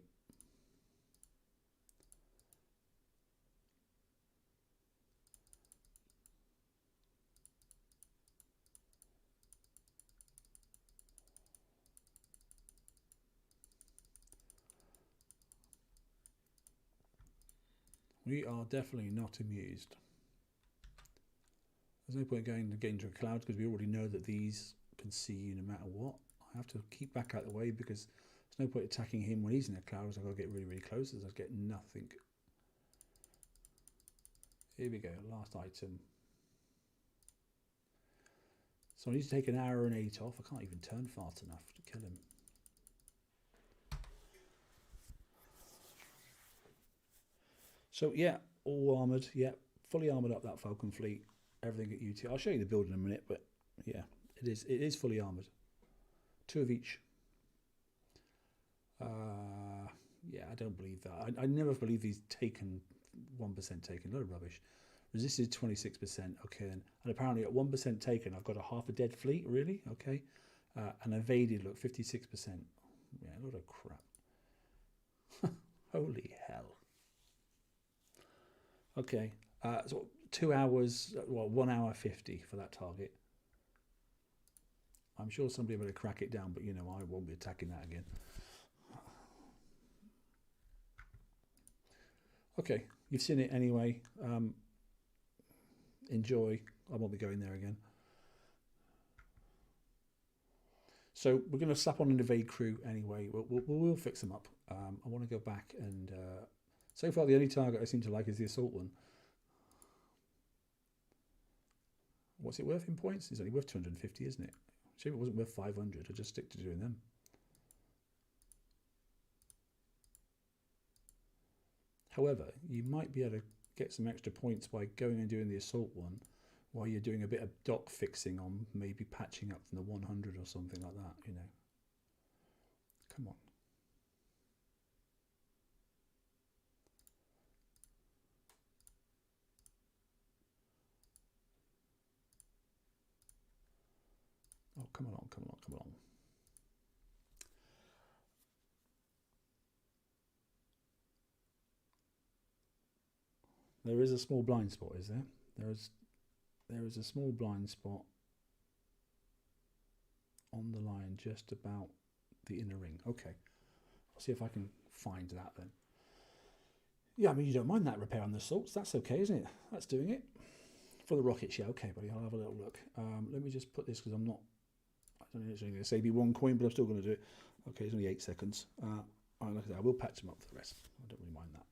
We are definitely not amused. There's no point getting into a cloud because we already know that these can see you no matter what. I have to keep back out of the way because there's no point attacking him when he's in a cloud because I've got to get really, really close. I get nothing. Here we go, last item. So I need to take an hour and 8 off. I can't even turn fast enough to kill him. So yeah, all armoured. Yeah, fully armoured up that Falcon fleet. Everything at UT. I'll show you the build in a minute, but yeah, it is fully armoured. 2 of each. Yeah, I don't believe that. I never believe these taken 1% taken. A lot of rubbish. Resisted 26%. Okay then. And apparently at 1% taken, I've got a half a dead fleet. Really? Okay. And evaded. Look, 56%. Yeah, a lot of crap. Holy hell. Okay. So 2 hours. Well, 1 hour 50 for that target. I'm sure somebody will crack it down, but you know I won't be attacking that again. Okay, you've seen it anyway. Enjoy. I won't be going there again. So we're going to slap on an evade crew anyway. We'll fix them up. I want to go back and... so far the only target I seem to like is the assault one. What's it worth in points? It's only worth 250, isn't it? Shame it wasn't worth 500. I'd just stick to doing them. However, you might be able to get some extra points by going and doing the assault one while you're doing a bit of dock fixing on maybe patching up from the 100 or something like that, you know. Come on. Oh, come along, come along, come along. There is a small blind spot, is there? There is a small blind spot on the line just about the inner ring. Okay, I'll see if I can find that then. Yeah, I mean, you don't mind that repair on the assaults. That's okay, isn't it? That's doing it. For the rockets, yeah, okay, buddy, I'll have a little look. Let me just put this because I don't know it's only going to save me 1 coin, but I'm still going to do it. Okay, it's only 8 seconds. Look at that. I will patch them up for the rest. I don't really mind that.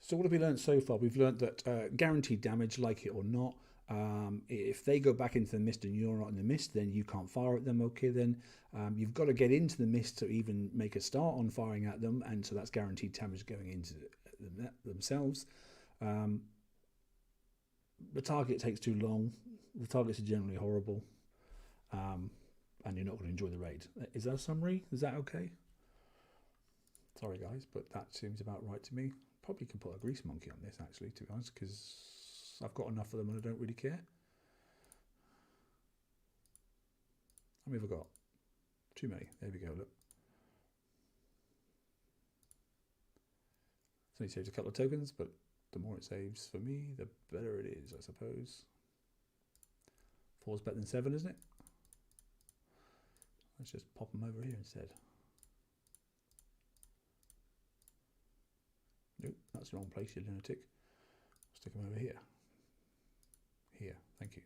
So what have we learned so far? We've learned that guaranteed damage, like it or not. If they go back into the mist and you're not in the mist, then you can't fire at them. Okay, then you've got to get into the mist to even make a start on firing at them, and so that's guaranteed damage going into themselves. The target takes too long. The targets are generally horrible, and you're not going to enjoy the raid. Is that a summary? Is that okay? Sorry guys, but that seems about right to me. Probably can put a grease monkey on this actually, to be honest, because I've got enough of them and I don't really care. How many have I got? Too many. There we go, look. It's only saved a couple of tokens, but the more it saves for me, the better it is, I suppose. 4's better than 7, isn't it? Let's just pop them over here instead. Nope, that's the wrong place, you lunatic. Stick them over here. Here, thank you.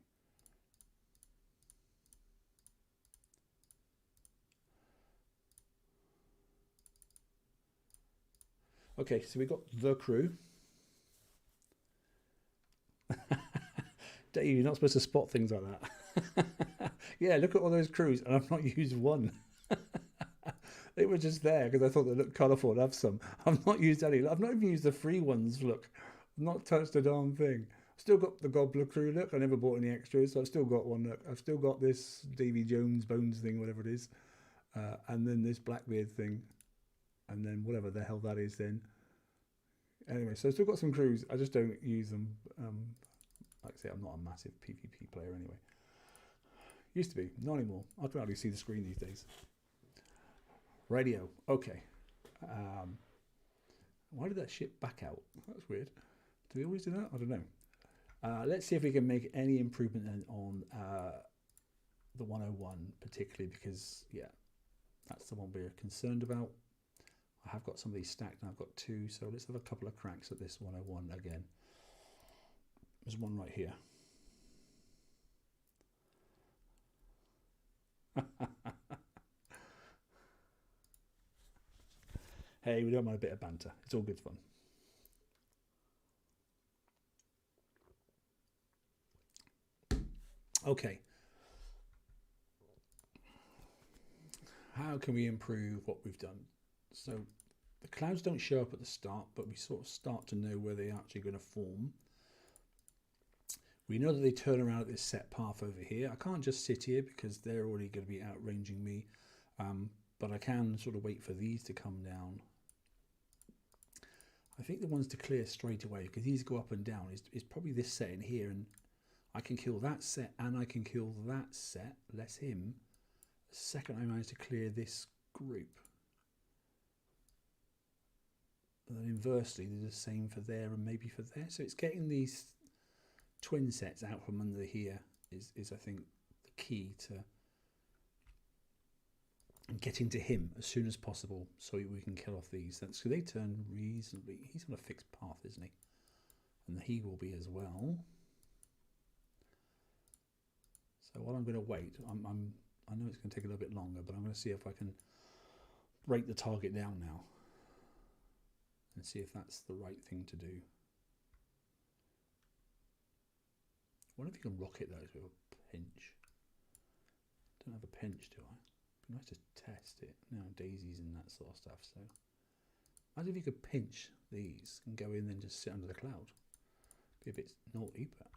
Okay, so we got the crew. Dave, you're not supposed to spot things like that. Yeah, look at all those crews, and I've not used one. They were just there because I thought they looked colourful and have some. I've not used any. I've not even used the free ones. Look, I've not touched a darn thing. Still got the Gobbler crew. Look, I never bought any extras, so I've still got one. Look, I've still got this Davy Jones Bones thing, whatever it is, and then this Blackbeard thing, and then whatever the hell that is. Then anyway, so I've still got some crews. I just don't use them. Like I say, I'm not a massive PvP player anyway. Used to be, not anymore. I'd barely see the screen these days. Radio, okay. Why did that ship back out? That's weird. Do we always do that? I don't know. Let's see if we can make any improvement then on the 101, particularly because, yeah, that's the one we're concerned about. I have got some of these stacked and I've got two, so let's have a couple of cracks at this 101 again. There's one right here. Hey, we don't mind a bit of banter. It's all good fun. Okay. How can we improve what we've done? So the clouds don't show up at the start, but we sort of start to know where they're actually going to form. We know that they turn around at this set path over here. I can't just sit here because they're already going to be outranging me, but I can sort of wait for these to come down. I think the ones to clear straight away, because these go up and down, is probably this set in here, and I can kill that set and I can kill that set, less him, the second I manage to clear this group. And then inversely, they're the same for there and maybe for there. So it's getting these twin sets out from under here is I think the key to getting to him as soon as possible so we can kill off these. So they turn reasonably. He's on a fixed path, isn't he? And he will be as well. So while I'm going to wait, I know it's going to take a little bit longer, but I'm going to see if I can break the target down now and see if that's the right thing to do. I wonder if you can rocket those with a pinch. Don't have a pinch, do I? It'd be nice to test it. No, daisies and that sort of stuff. So imagine if you could pinch these and go in and just sit under the cloud. Be a bit naughty, but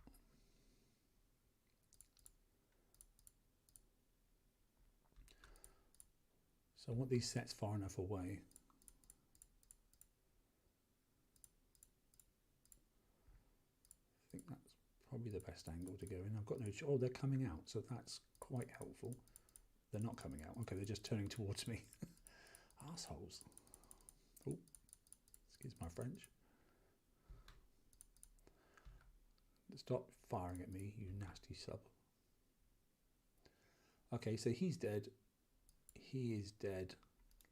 so I want these sets far enough away. I think that's probably the best angle to go in. I've got no. Oh, they're coming out, so that's quite helpful. They're not coming out. Okay, they're just turning towards me. Assholes. Oh, excuse my French. Stop firing at me, you nasty sub. Okay, so he's dead. He is dead.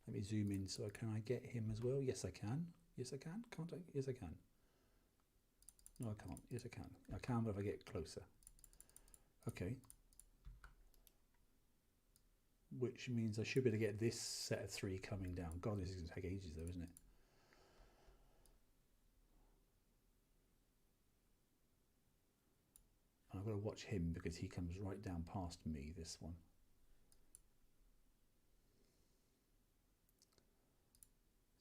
Let me zoom in. So can I get him as well? Yes, I can. Yes, I can. Can't I? Yes, I can. No, I can't. Yes, I can. I can, but if I get closer. Okay. Which means I should be able to get this set of three coming down. God, this is going to take ages though, isn't it? And I've got to watch him because he comes right down past me, this one.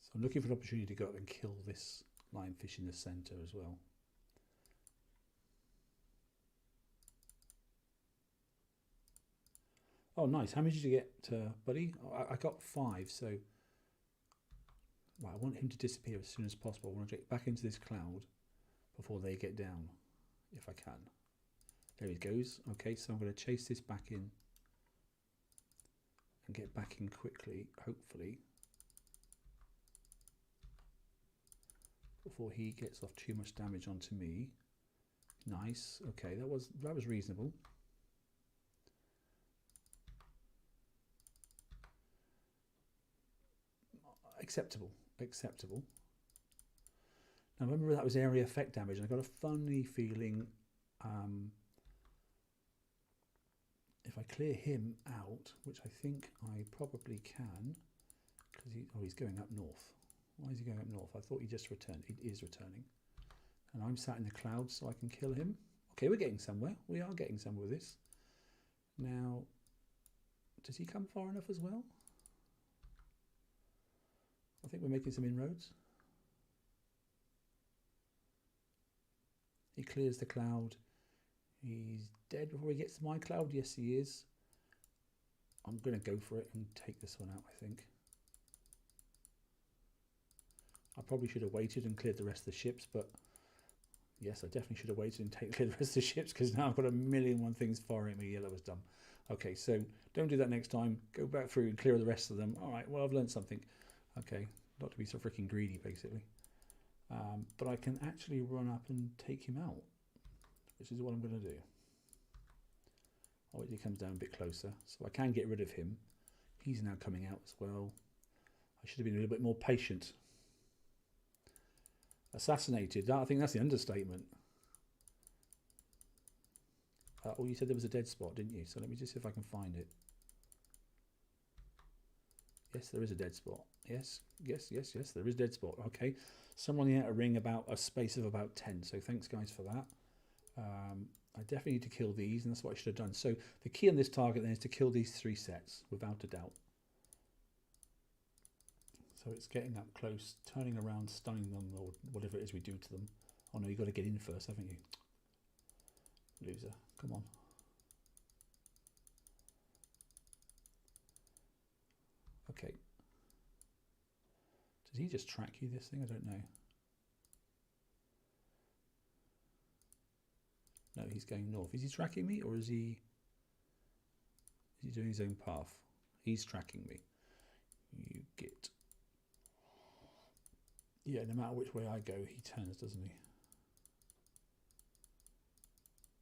So I'm looking for an opportunity to go up and kill this lionfish in the center as well. Oh, nice. How many did you get, buddy? I got 5, so well, I want him to disappear as soon as possible. I want to get back into this cloud before they get down, if I can. There he goes. Okay, so I'm going to chase this back in and get back in quickly, hopefully, before he gets off too much damage onto me. Nice. Okay, that was reasonable. acceptable, acceptable. Now remember that was area effect damage, and I got a funny feeling if I clear him out, which I think I probably can, because he's going up north. Why is he going up north? I thought he just returned. He is returning. And I'm sat in the clouds so I can kill him. Okay, we're getting somewhere. We are getting somewhere with this. Now, does he come far enough as well? I think we're making some inroads. He clears the cloud. He's dead before he gets to my cloud. Yes, he is. I'm going to go for it and take this one out, I think. I probably should have waited and cleared the rest of the ships, but yes, I definitely should have waited and cleared the rest of the ships, because now I've got a million one things firing me. Yeah, that was dumb. Okay, so don't do that next time. Go back through and clear the rest of them. All right, well, I've learned something. Okay, not to be so freaking greedy, basically. But I can actually run up and take him out, which is what I'm going to do. Oh, he comes down a bit closer, so I can get rid of him. He's now coming out as well. I should have been a little bit more patient. Assassinated. I think that's the understatement. Oh, you said there was a dead spot, didn't you? So let me just see if I can find it. Yes, there is a dead spot. Yes, yes, yes, yes, there is a dead spot. Okay, someone in the outer ring about a space of about 10. So thanks, guys, for that. I definitely need to kill these, and that's what I should have done. So the key on this target then is to kill these 3 sets, without a doubt. So it's getting up close, turning around, stunning them, or whatever it is we do to them. Oh no, you've got to get in first, haven't you? Loser, come on. Okay. Does he just track you, this thing? I don't know. No, he's going north. Is he tracking me, or is he doing his own path? He's tracking me. You get... Yeah, no matter which way I go, he turns, doesn't he?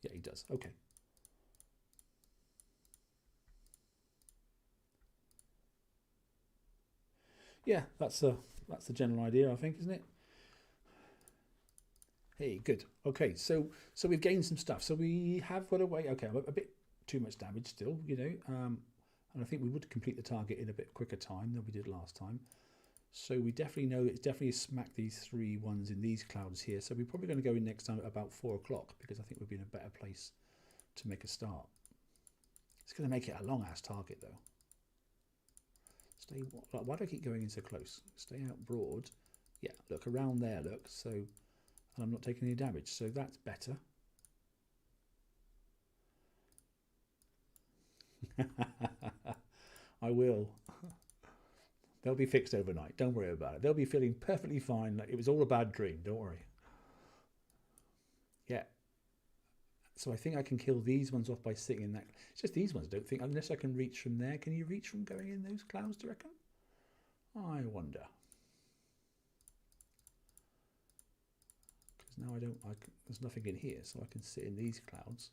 Yeah, he does. Okay. Yeah, that's the general idea, I think, isn't it? Hey, good. Okay, so we've gained some stuff. So we have got away. Okay, a bit too much damage still, you know. And I think we would complete the target in a bit quicker time than we did last time. So we definitely know it's definitely smack these 3 ones in these clouds here. So we're probably going to go in next time at about 4 o'clock, because I think we'll be in a better place to make a start. It's going to make it a long ass target though. Stay. Why do I keep going in so close? Stay out broad. Yeah, look around there. Look. So, and I'm not taking any damage. So that's better. I will. They'll be fixed overnight. Don't worry about it. They'll be feeling perfectly fine. Like it was all a bad dream. Don't worry. Yeah. So I think I can kill these ones off by sitting in that. It's just these ones I don't think. Unless I can reach from there. Can you reach from going in those clouds, do you reckon? I wonder. Because now there's nothing in here. So I can sit in these clouds.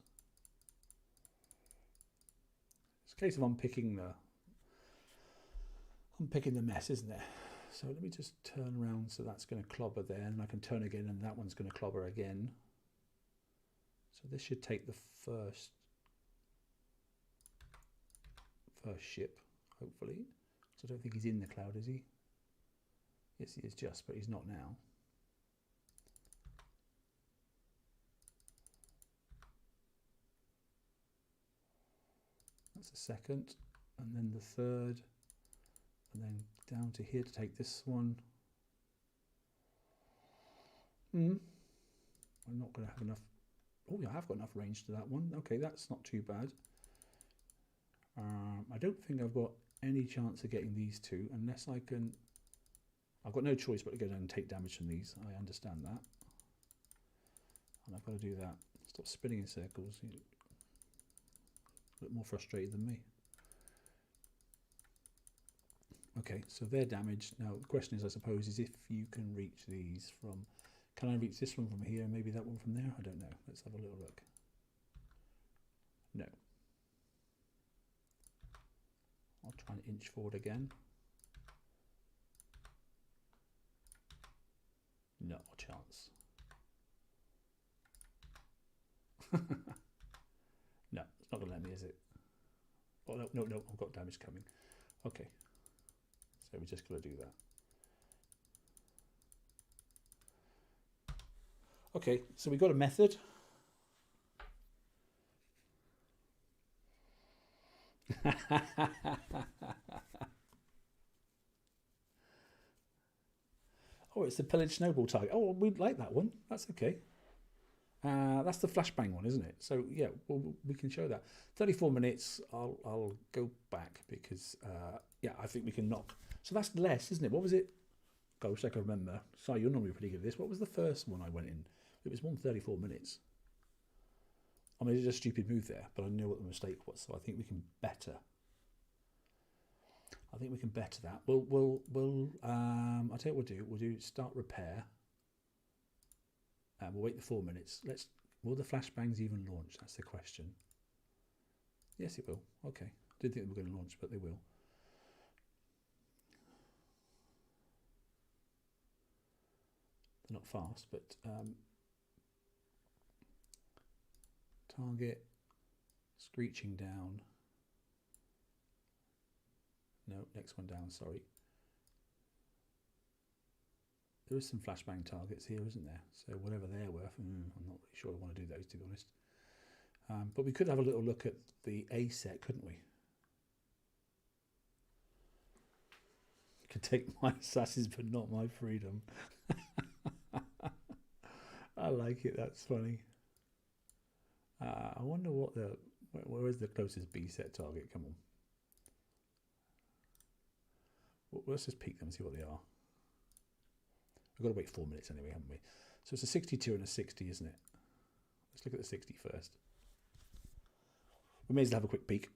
It's a case of unpicking the mess, isn't it? So let me just turn around, so that's going to clobber there, and I can turn again, and that one's going to clobber again. So this should take the first ship, hopefully. So I don't think he's in the cloud, is he? Yes, he is just, but he's not now. That's the second, and then the third. And then down to here to take this one. I'm not going to have enough. Oh, yeah, I have got enough range to that one. Okay, that's not too bad. I don't think I've got any chance of getting these 2 unless I can. I've got no choice but to go down and take damage from these. I understand that. And I've got to do that. Stop spinning in circles. You look more frustrated than me. Okay, so they're damaged. Now the question is, I suppose, is if you can reach these from... Can I reach this one from here and maybe that one from there? I don't know. Let's have a little look. No. I'll try and inch forward again. Not a chance. No, it's not going to let me, is it? Oh, no, I've got damage coming. Okay. So we're just going to do that. Okay, so we've got a method. Oh, it's the pillage snowball target. Oh, we'd like that one. That's okay. That's the flashbang one, isn't it? So yeah, we can show that. 34 minutes. I'll go back because yeah, I think we can knock. So that's less, isn't it? What was it? God, I wish I could remember. Sorry, you're normally pretty good at this. What was the first one I went in? It was 134 minutes. I mean, it's a stupid move there, but I knew what the mistake was, so I think we can better. I think we can better that. I'll tell you what we'll do. We'll do start repair. We'll wait the 4 minutes. Will the flashbangs even launch? That's the question. Yes, it will. Okay. I didn't think they were going to launch, but they will. They're not fast, but target screeching down. No, next one down, sorry. There is some flashbang targets here, isn't there? So whatever they're worth, I'm not really sure I want to do those, to be honest. But we could have a little look at the A set, couldn't we? Could take my assassins, but not my freedom. I like it. That's funny. I wonder what where is the closest B set target? Come on. Well, let's just peek them and see what they are. We've got to wait 4 minutes anyway, haven't we? So it's a 62 and a 60, isn't it? Let's look at the 60 first. We may as well have a quick peek.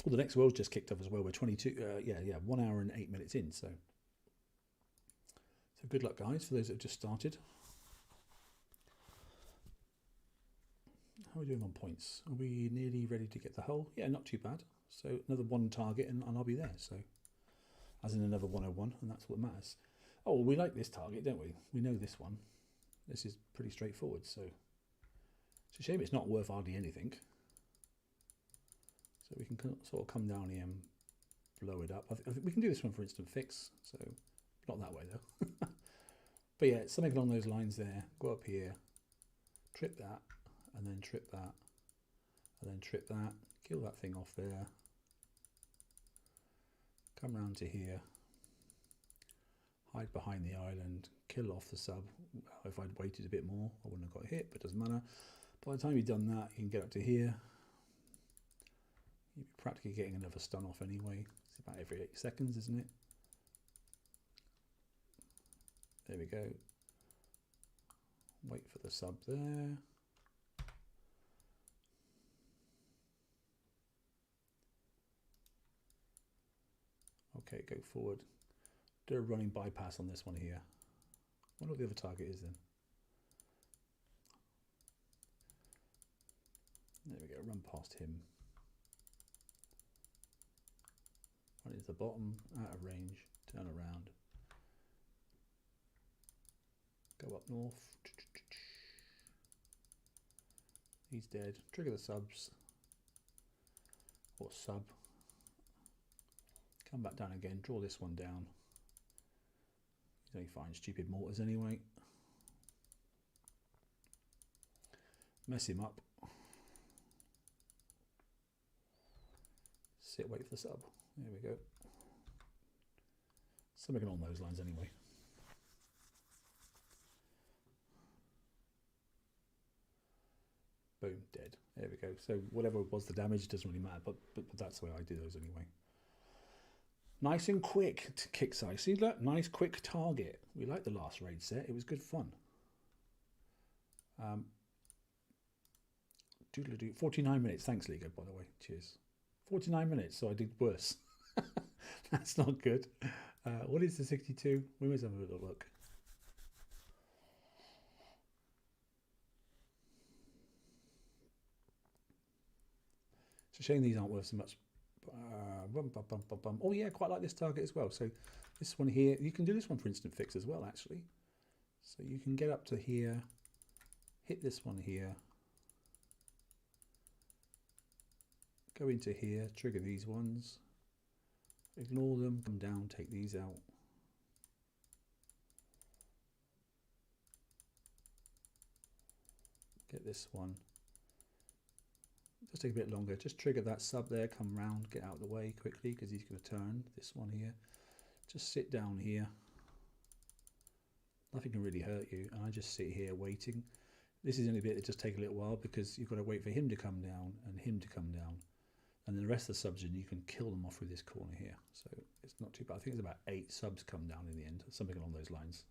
Well, the next world's just kicked off as well. We're 22, yeah, 1 hour and 8 minutes in. So good luck, guys, for those that have just started. How are we doing on points? Are we nearly ready to get the hull? Yeah, not too bad. So another one target and I'll be there. So as in another 101, and that's what matters. Oh, well, we like this target, don't we? We know this one. This is pretty straightforward. So it's a shame it's not worth hardly anything. So we can sort of come down here and blow it up. I think we can do this one for instant fix. So not that way though. But yeah, something along those lines there. Go up here, trip that, and then trip that, and then trip that. Kill that thing off there. Come round to here. Hide behind the island. Kill off the sub. If I'd waited a bit more, I wouldn't have got hit, but it doesn't matter. By the time you've done that, you can get up to here. You'd be practically getting another stun off anyway. It's about every 8 seconds, isn't it? There we go. Wait for the sub there. Okay, go forward. Do a running bypass on this one here. I wonder what the other target is then. There we go, run past him. Run into the bottom, out of range, turn around. Go up north. He's dead. Trigger the subs. Or sub. Come back down again. Draw this one down. He's only firing stupid mortars anyway. Mess him up. Sit, wait for the sub. There we go. Something along those lines anyway. Boom, dead. There we go. So whatever was the damage doesn't really matter, but that's the way I do those anyway. Nice and quick to kick size. See that? Nice quick target. We like the last raid set. It was good fun. Doodle-doo. 49 minutes. Thanks, Liga, by the way. Cheers. 49 minutes, so I did worse. That's not good. What is the 62? We must have a little look. It's a shame these aren't worth so much. Oh yeah, quite like this target as well. So This one here, you can do this one for instant fix as well, actually. So you can get up to here, hit this one here, go into here, trigger these ones, ignore them, come down, take these out. Get this one. Just take a bit longer. Just trigger that sub there, come round, get out of the way quickly because he's going to turn. This one here. Just sit down here. Nothing can really hurt you. And I just sit here waiting. This is the only bit that just take a little while because you've got to wait for him to come down and him to come down. And then the rest of the subs, you can kill them off through this corner here. So it's not too bad. I think it's about 8 subs come down in the end. Something along those lines.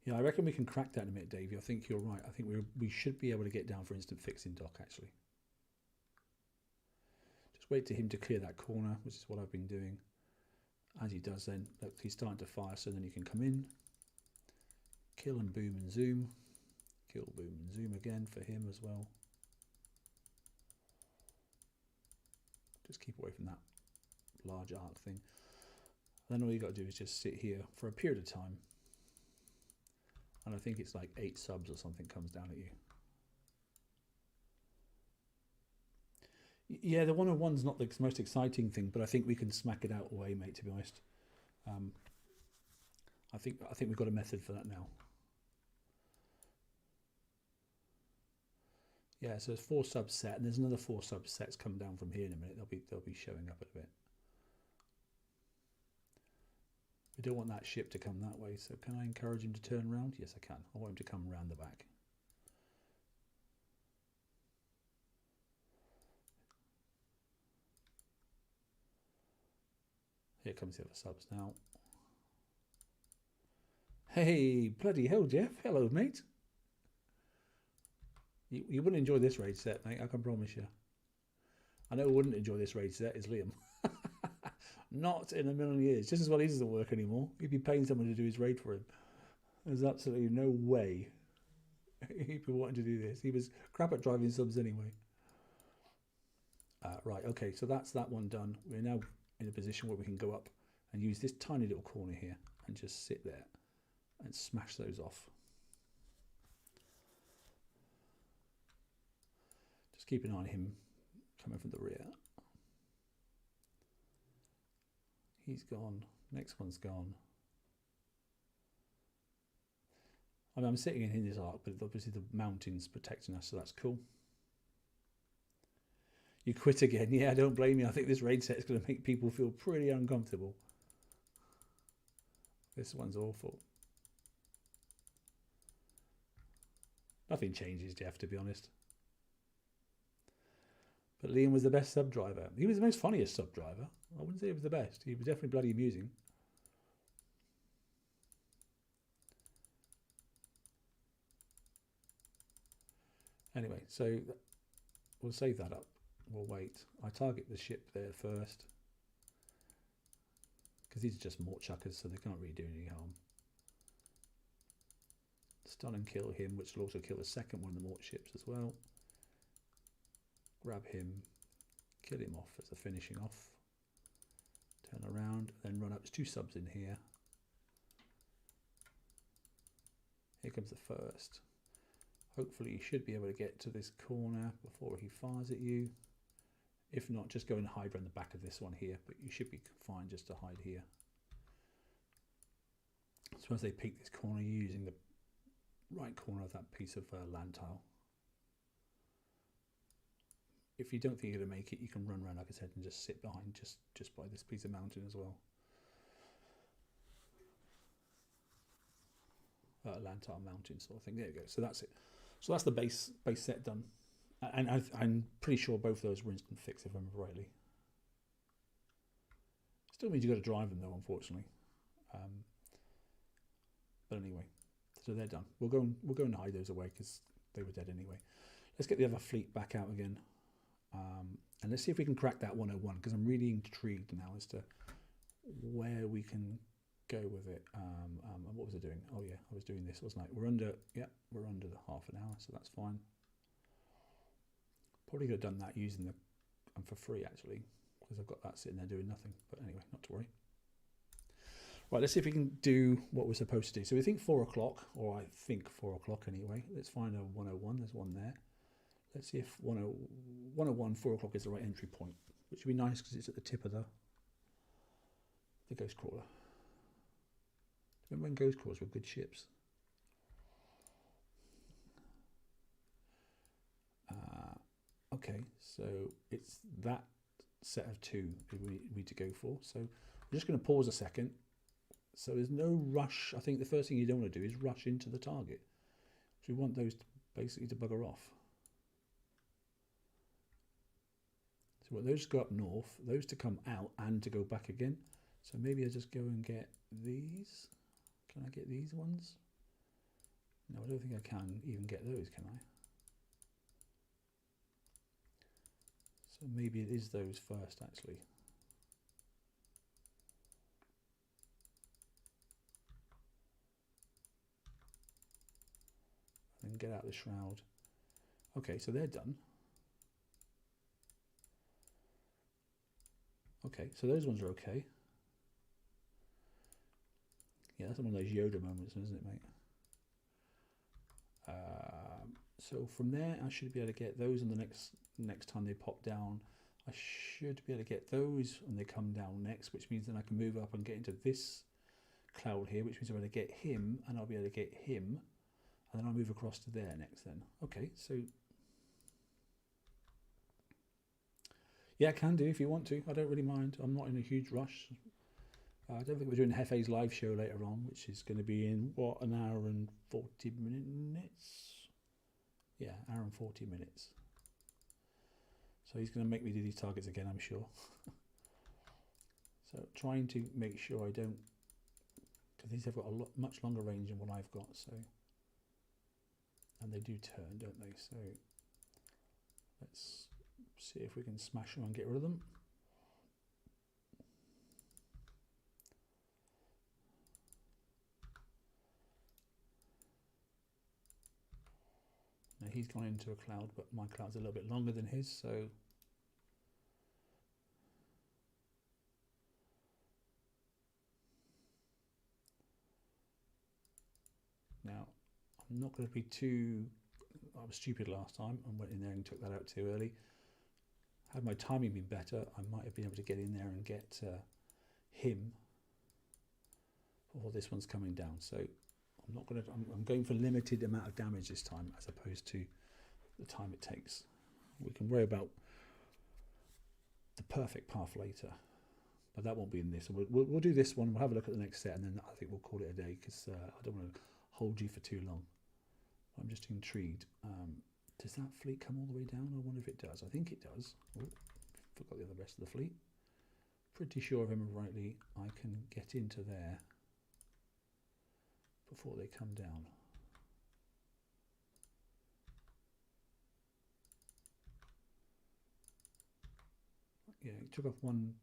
Yeah, I reckon we can crack that in a minute, Davey. I think you're right. I think we should be able to get down for instant fix in dock, actually. Just wait to him to clear that corner, which is what I've been doing. As he does then, look, he's starting to fire, so then you can come in, kill and boom and zoom. Kill, boom and zoom again for him as well. Just keep away from that large arc thing. And then all you got to do is just sit here for a period of time. And I think it's like 8 subs or something comes down at you. Yeah, the 101's not the most exciting thing, but I think we can smack it out away, mate, to be honest. I think we've got a method for that now. Yeah, so there's 4 subs set, and there's another 4 subsets come down from here in a minute. They'll be showing up in a bit. We don't want that ship to come that way, so can I encourage him to turn around? Yes, I can. I want him to come around the back. Here comes the other subs now. Hey, bloody hell, Jeff. Hello, mate. You wouldn't enjoy this raid set, mate, I can promise you. I know who wouldn't enjoy this raid set is Liam. Not in a million years. Just as well he doesn't work anymore. He'd be paying someone to do his raid for him. There's absolutely no way he'd be wanting to do this. He was crap at driving subs anyway. Right, okay, so that's that one done. We're now in a position where we can go up and use this tiny little corner here and just sit there and smash those off. Just keep an eye on him coming from the rear. He's gone. Next one's gone. I mean, I'm sitting in this arc, but obviously the mountain's protecting us, so that's cool. You quit again. Yeah, don't blame me. I think this raid set is going to make people feel pretty uncomfortable. This one's awful. Nothing changes, Jeff, to be honest. But Liam was the best sub driver. He was the most funniest sub driver. I wouldn't say he was the best. He was definitely bloody amusing. Anyway, so we'll save that up. We'll wait. I target the ship there first. Because these are just mort chuckers, so they can't really do any harm. Stun and kill him, which will also kill the second one of the mort ships as well. Grab him, kill him off as a finishing off. Turn around, then run up. There's 2 subs in here. Here comes the first. Hopefully you should be able to get to this corner before he fires at you. If not, just go and hide around the back of this one here, but you should be fine just to hide here. So as they peek this corner, you're using the right corner of that piece of land tile. If you don't think you're going to make it, you can run around, like I said, and just sit behind just by this piece of mountain as well. Lantile mountain sort of thing. There you go. So that's it. So that's the base set done. And I'm pretty sure both of those were instant fix, if I remember rightly. Still means you've got to drive them though, unfortunately. But anyway, so they're done. We'll go and hide those away because they were dead anyway. Let's get the other fleet back out again. And let's see if we can crack that 101, because I'm really intrigued now as to where we can go with it. And what was I doing? Oh yeah, I was doing this, wasn't I? We're under the half an hour, so that's fine. Probably could have done that using the and for free actually, because I've got that sitting there doing nothing. But anyway, not to worry. Right, let's see if we can do what we're supposed to do. So we think 4 o'clock, or I think 4 o'clock anyway. Let's find a 101. There's one there. Let's see if 101, 4 o'clock is the right entry point, which would be nice because it's at the tip of the ghost crawler. Remember when ghost crawlers were good ships? Okay, so it's that set of 2 we need to go for. So we're just going to pause a second. So there's no rush. I think the first thing you don't want to do is rush into the target. So we want those basically to bugger off. So we want those to go up north, those to come out and to go back again. So maybe I just go and get these. Can I get these ones? No, I don't think I can even get those, can I? So maybe it is those first actually. And get out the shroud. Okay, so they're done. Okay, so those ones are okay. Yeah, that's one of those Yoda moments, isn't it, mate? So from there, I should be able to get those on the next time they pop down. I should be able to get those when they come down next, which means then I can move up and get into this cloud here, which means I'm able to get him, and I'll be able to get him, and then I'll move across to there next then. Okay, so yeah, I can do if you want to. I don't really mind. I'm not in a huge rush. I don't think we're doing Hefe's live show later on, which is going to be in, what, an hour and 40 minutes? Yeah, hour and 40 minutes. So he's going to make me do these targets again, I'm sure. So trying to make sure I don't, because these have got a much longer range than what I've got, so. And they do turn, don't they? So let's see if we can smash them and get rid of them. Now he's gone into a cloud, but my cloud's a little bit longer than his, so now I'm not going to be too, I was stupid last time and went in there and took that out too early. Had my timing been better, I might have been able to get in there and get him before this one's coming down. So I'm not going to. I'm going for limited amount of damage this time, as opposed to the time it takes. We can worry about the perfect path later, but that won't be in this. We'll do this one. We'll have a look at the next set, and then I think we'll call it a day because I don't want to hold you for too long. I'm just intrigued. Does that fleet come all the way down? I wonder if it does. I think it does. Oh, forgot the rest of the fleet. Pretty sure, if I remember rightly, I can get into there before they come down. Yeah, it took off one.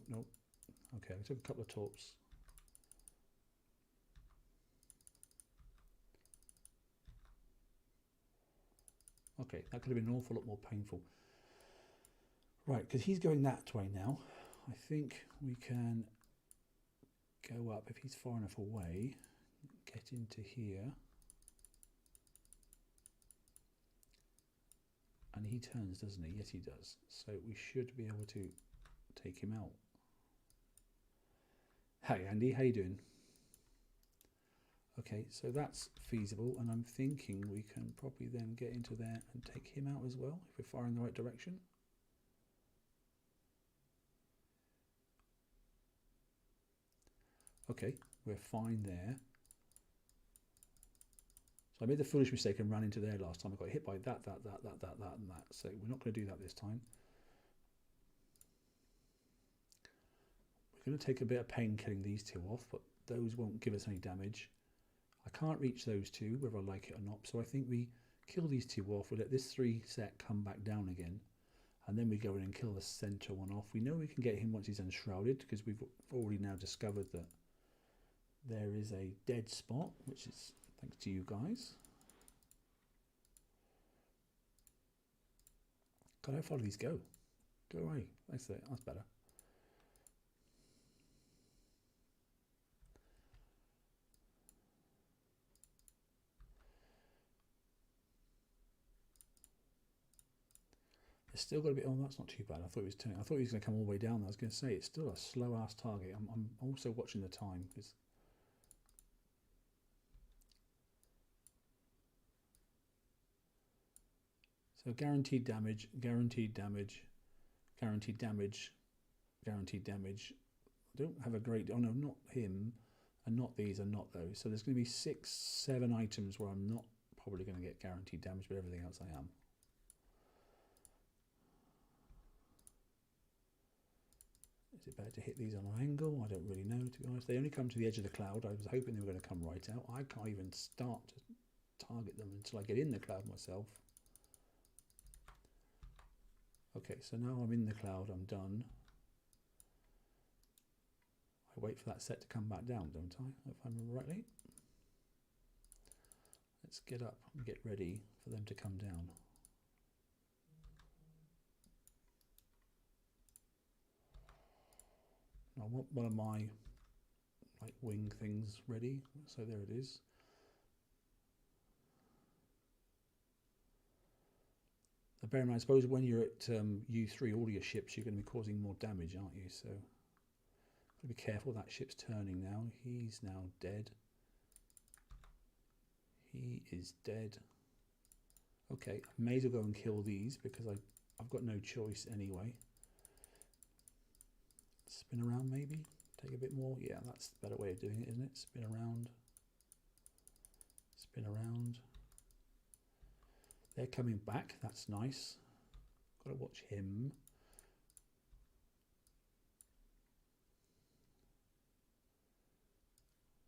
No. Okay, I took a couple of torps. Okay, that could have been an awful lot more painful. Right, because he's going that way now. I think we can go up if he's far enough away, get into here, and he turns, doesn't he? Yes, he does. So we should be able to take him out. Hey Andy, how you doing? Okay, so that's feasible, and I'm thinking we can probably then get into there and take him out as well, if we're firing in the right direction. Okay, we're fine there. So I made the foolish mistake and ran into there last time. I got hit by that, and that. So we're not going to do that this time. We're going to take a bit of pain killing these two off, but those won't give us any damage. I can't reach those two, whether I like it or not. So I think we kill these two off. We let this 3 set come back down again. And then we go in and kill the center one off. We know we can get him once he's unshrouded, because we've already now discovered that there is a dead spot, which is thanks to you guys. God, how far do these go? Go away. That's it. That's better. It's still got a bit. Oh, that's not too bad. I thought he was turning. I thought he was going to come all the way down. I was going to say it's still a slow ass target. I'm also watching the time because. So guaranteed damage, guaranteed damage, guaranteed damage, guaranteed damage. I don't have a great. Oh no, not him, and not these, and not those. So there's going to be 6, 7 items where I'm not probably going to get guaranteed damage, but everything else I am. Is it better to hit these on an angle? I don't really know, to be honest. They only come to the edge of the cloud. I was hoping they were going to come right out. I can't even start to target them until I get in the cloud myself. Okay, so now I'm in the cloud. I'm done. I wait for that set to come back down, don't I? If I remember rightly. Let's get up and get ready for them to come down. I want one of my like wing things ready, so there it is. So bear in mind, I suppose when you're at U3, all your ships, you're going to be causing more damage, aren't you? So got to be careful. That ship's turning now. He's now dead. He is dead. Okay, I may as well go and kill these because I've got no choice anyway. Spin around maybe, take a bit more. Yeah, that's the better way of doing it, isn't it? Spin around. Spin around. They're coming back, that's nice. Got to watch him.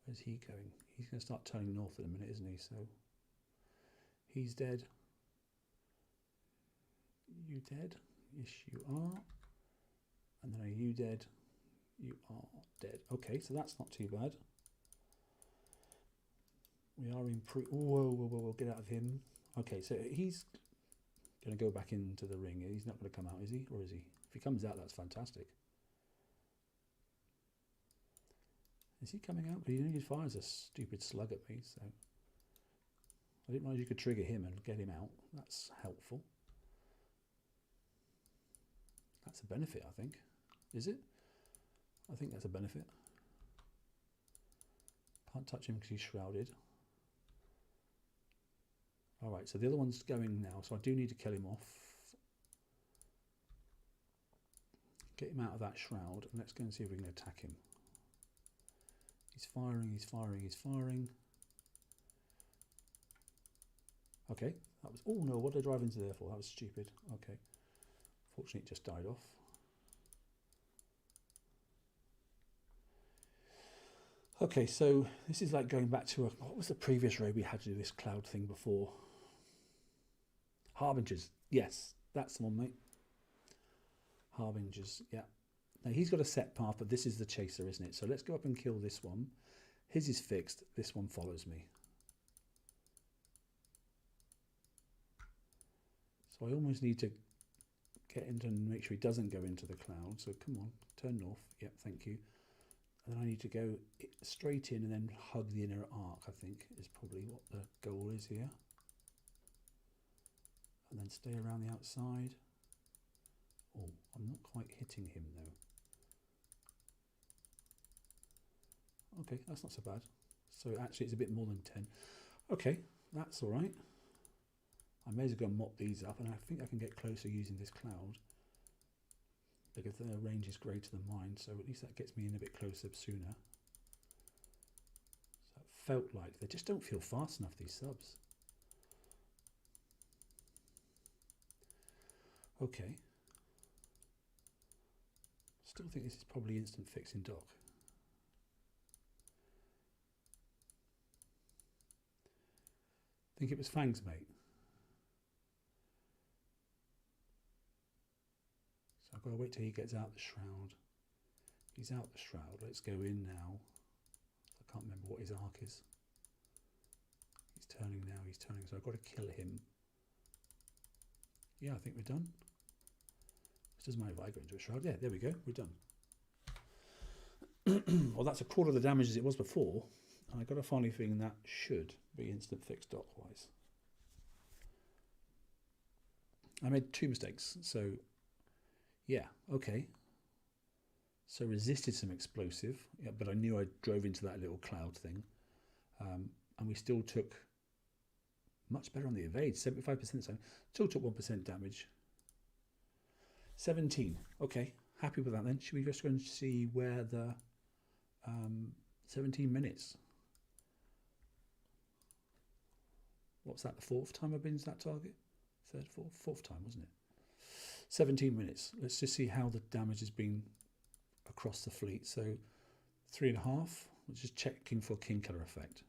Where's he going? He's going to start turning north in a minute, isn't he? So he's dead. You dead? Yes, you are. And then are you dead? You are dead. Okay, so that's not too bad. We are improved. Whoa, whoa, whoa, whoa, get out of him. Okay, so he's going to go back into the ring. He's not going to come out, is he? Or is he? If he comes out, that's fantastic. Is he coming out? He only fires a stupid slug at me, so I didn't realize you could trigger him and get him out. That's helpful. That's a benefit, I think. Is it? I think that's a benefit. Can't touch him because he's shrouded. Alright, so the other one's going now, so I do need to kill him off. Get him out of that shroud, and let's go and see if we can attack him. He's firing, he's firing, he's firing. Okay, that was... Oh no, what did I drive into there for? That was stupid. Okay. Fortunately, it just died off. Okay, so this is like going back to what was the previous raid we had to do this cloud thing before? Harbingers. Yes, that's the one, mate. Harbingers, yeah. Now he's got a set path, but this is the chaser, isn't it? So let's go up and kill this one. His is fixed. This one follows me. So I almost need to get into and make sure he doesn't go into the cloud. So come on, turn north. Yep, thank you. And then I need to go straight in and then hug the inner arc, I think, is probably what the goal is here. And then stay around the outside. Oh, I'm not quite hitting him though. Okay, that's not so bad. So actually it's a bit more than 10. Okay, that's all right. I may as well go and mop these up, and I think I can get closer using this cloud because their range is greater than mine, so at least that gets me in a bit closer sooner. So it felt like they just don't feel fast enough, these subs. Okay. Still think this is probably instant fix in dock. Think it was Fangs, mate. So I've got to wait till he gets out the shroud. He's out the shroud. Let's go in now. I can't remember what his arc is. He's turning now. He's turning. So I've got to kill him. Yeah, I think we're done. Doesn't matter if I go into a shroud. Yeah, there we go. We're done. Well, that's a quarter of the damage as it was before. And I got a funny feeling that should be instant fixed dock-wise. I made 2 mistakes. So, yeah, okay. So resisted some explosive, yeah, but I knew I drove into that little cloud thing. And we still took much better on the evade, 75%. So still took 1% damage. 17. Okay, happy with that then. Should we just go and see where the 17 minutes? What's that, the 4th time I've been to that target? 3rd, 4th time, wasn't it? 17 minutes. Let's just see how the damage has been across the fleet. So 3.5, which is checking for king killer effect.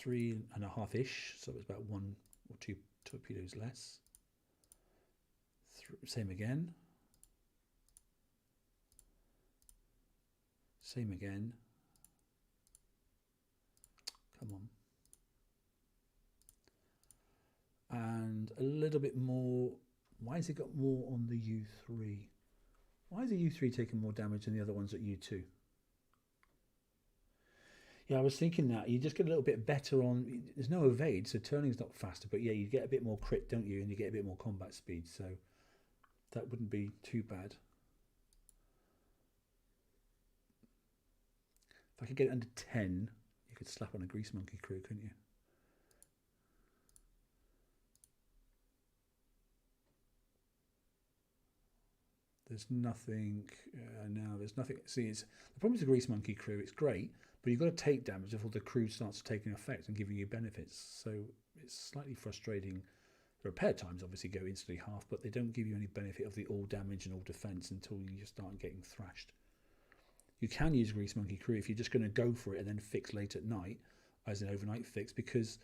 3.5-ish, so it's about 1 or 2 torpedoes less. Same again. Same again. Come on. And a little bit more. Why has it got more on the U3? Why is the U3 taking more damage than the other ones at U2? Yeah, I was thinking that. You just get a little bit better on... There's no evade, so turning's not faster. But yeah, you get a bit more crit, don't you? And you get a bit more combat speed. So that wouldn't be too bad. If I could get it under 10, you could slap on a Grease Monkey crew, couldn't you? There's nothing, no, there's nothing. See, the problem with the Grease Monkey crew, it's great, but you've got to take damage before the crew starts taking effect and giving you benefits. So it's slightly frustrating. The repair times obviously go instantly half, but they don't give you any benefit of the all damage and all defense until you start getting thrashed. You can use Grease Monkey crew if you're just going to go for it and then fix late at night as an overnight fix, because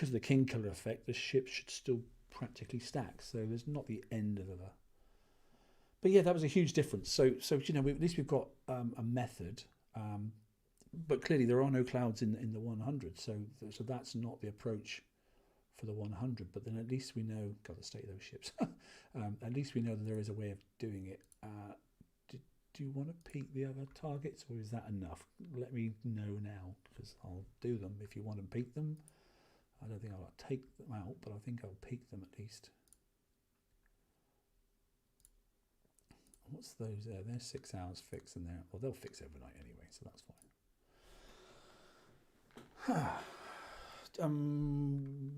of the king killer effect, the ship should still practically stack. So there's not the end of a... But yeah, that was a huge difference. So you know, at least we've got a method, but clearly there are no clouds in the 100. So that's not the approach for the 100. But then at least we know. God, the state of those ships. At least we know that there is a way of doing it. Do you want to peek the other targets, or is that enough? Let me know now, because I'll do them if you want to peek them. I don't think I'll take them out, but I think I'll peek them at least. What's those there? They're 6 hours fix, and they're, well, they'll fix overnight anyway, so that's fine.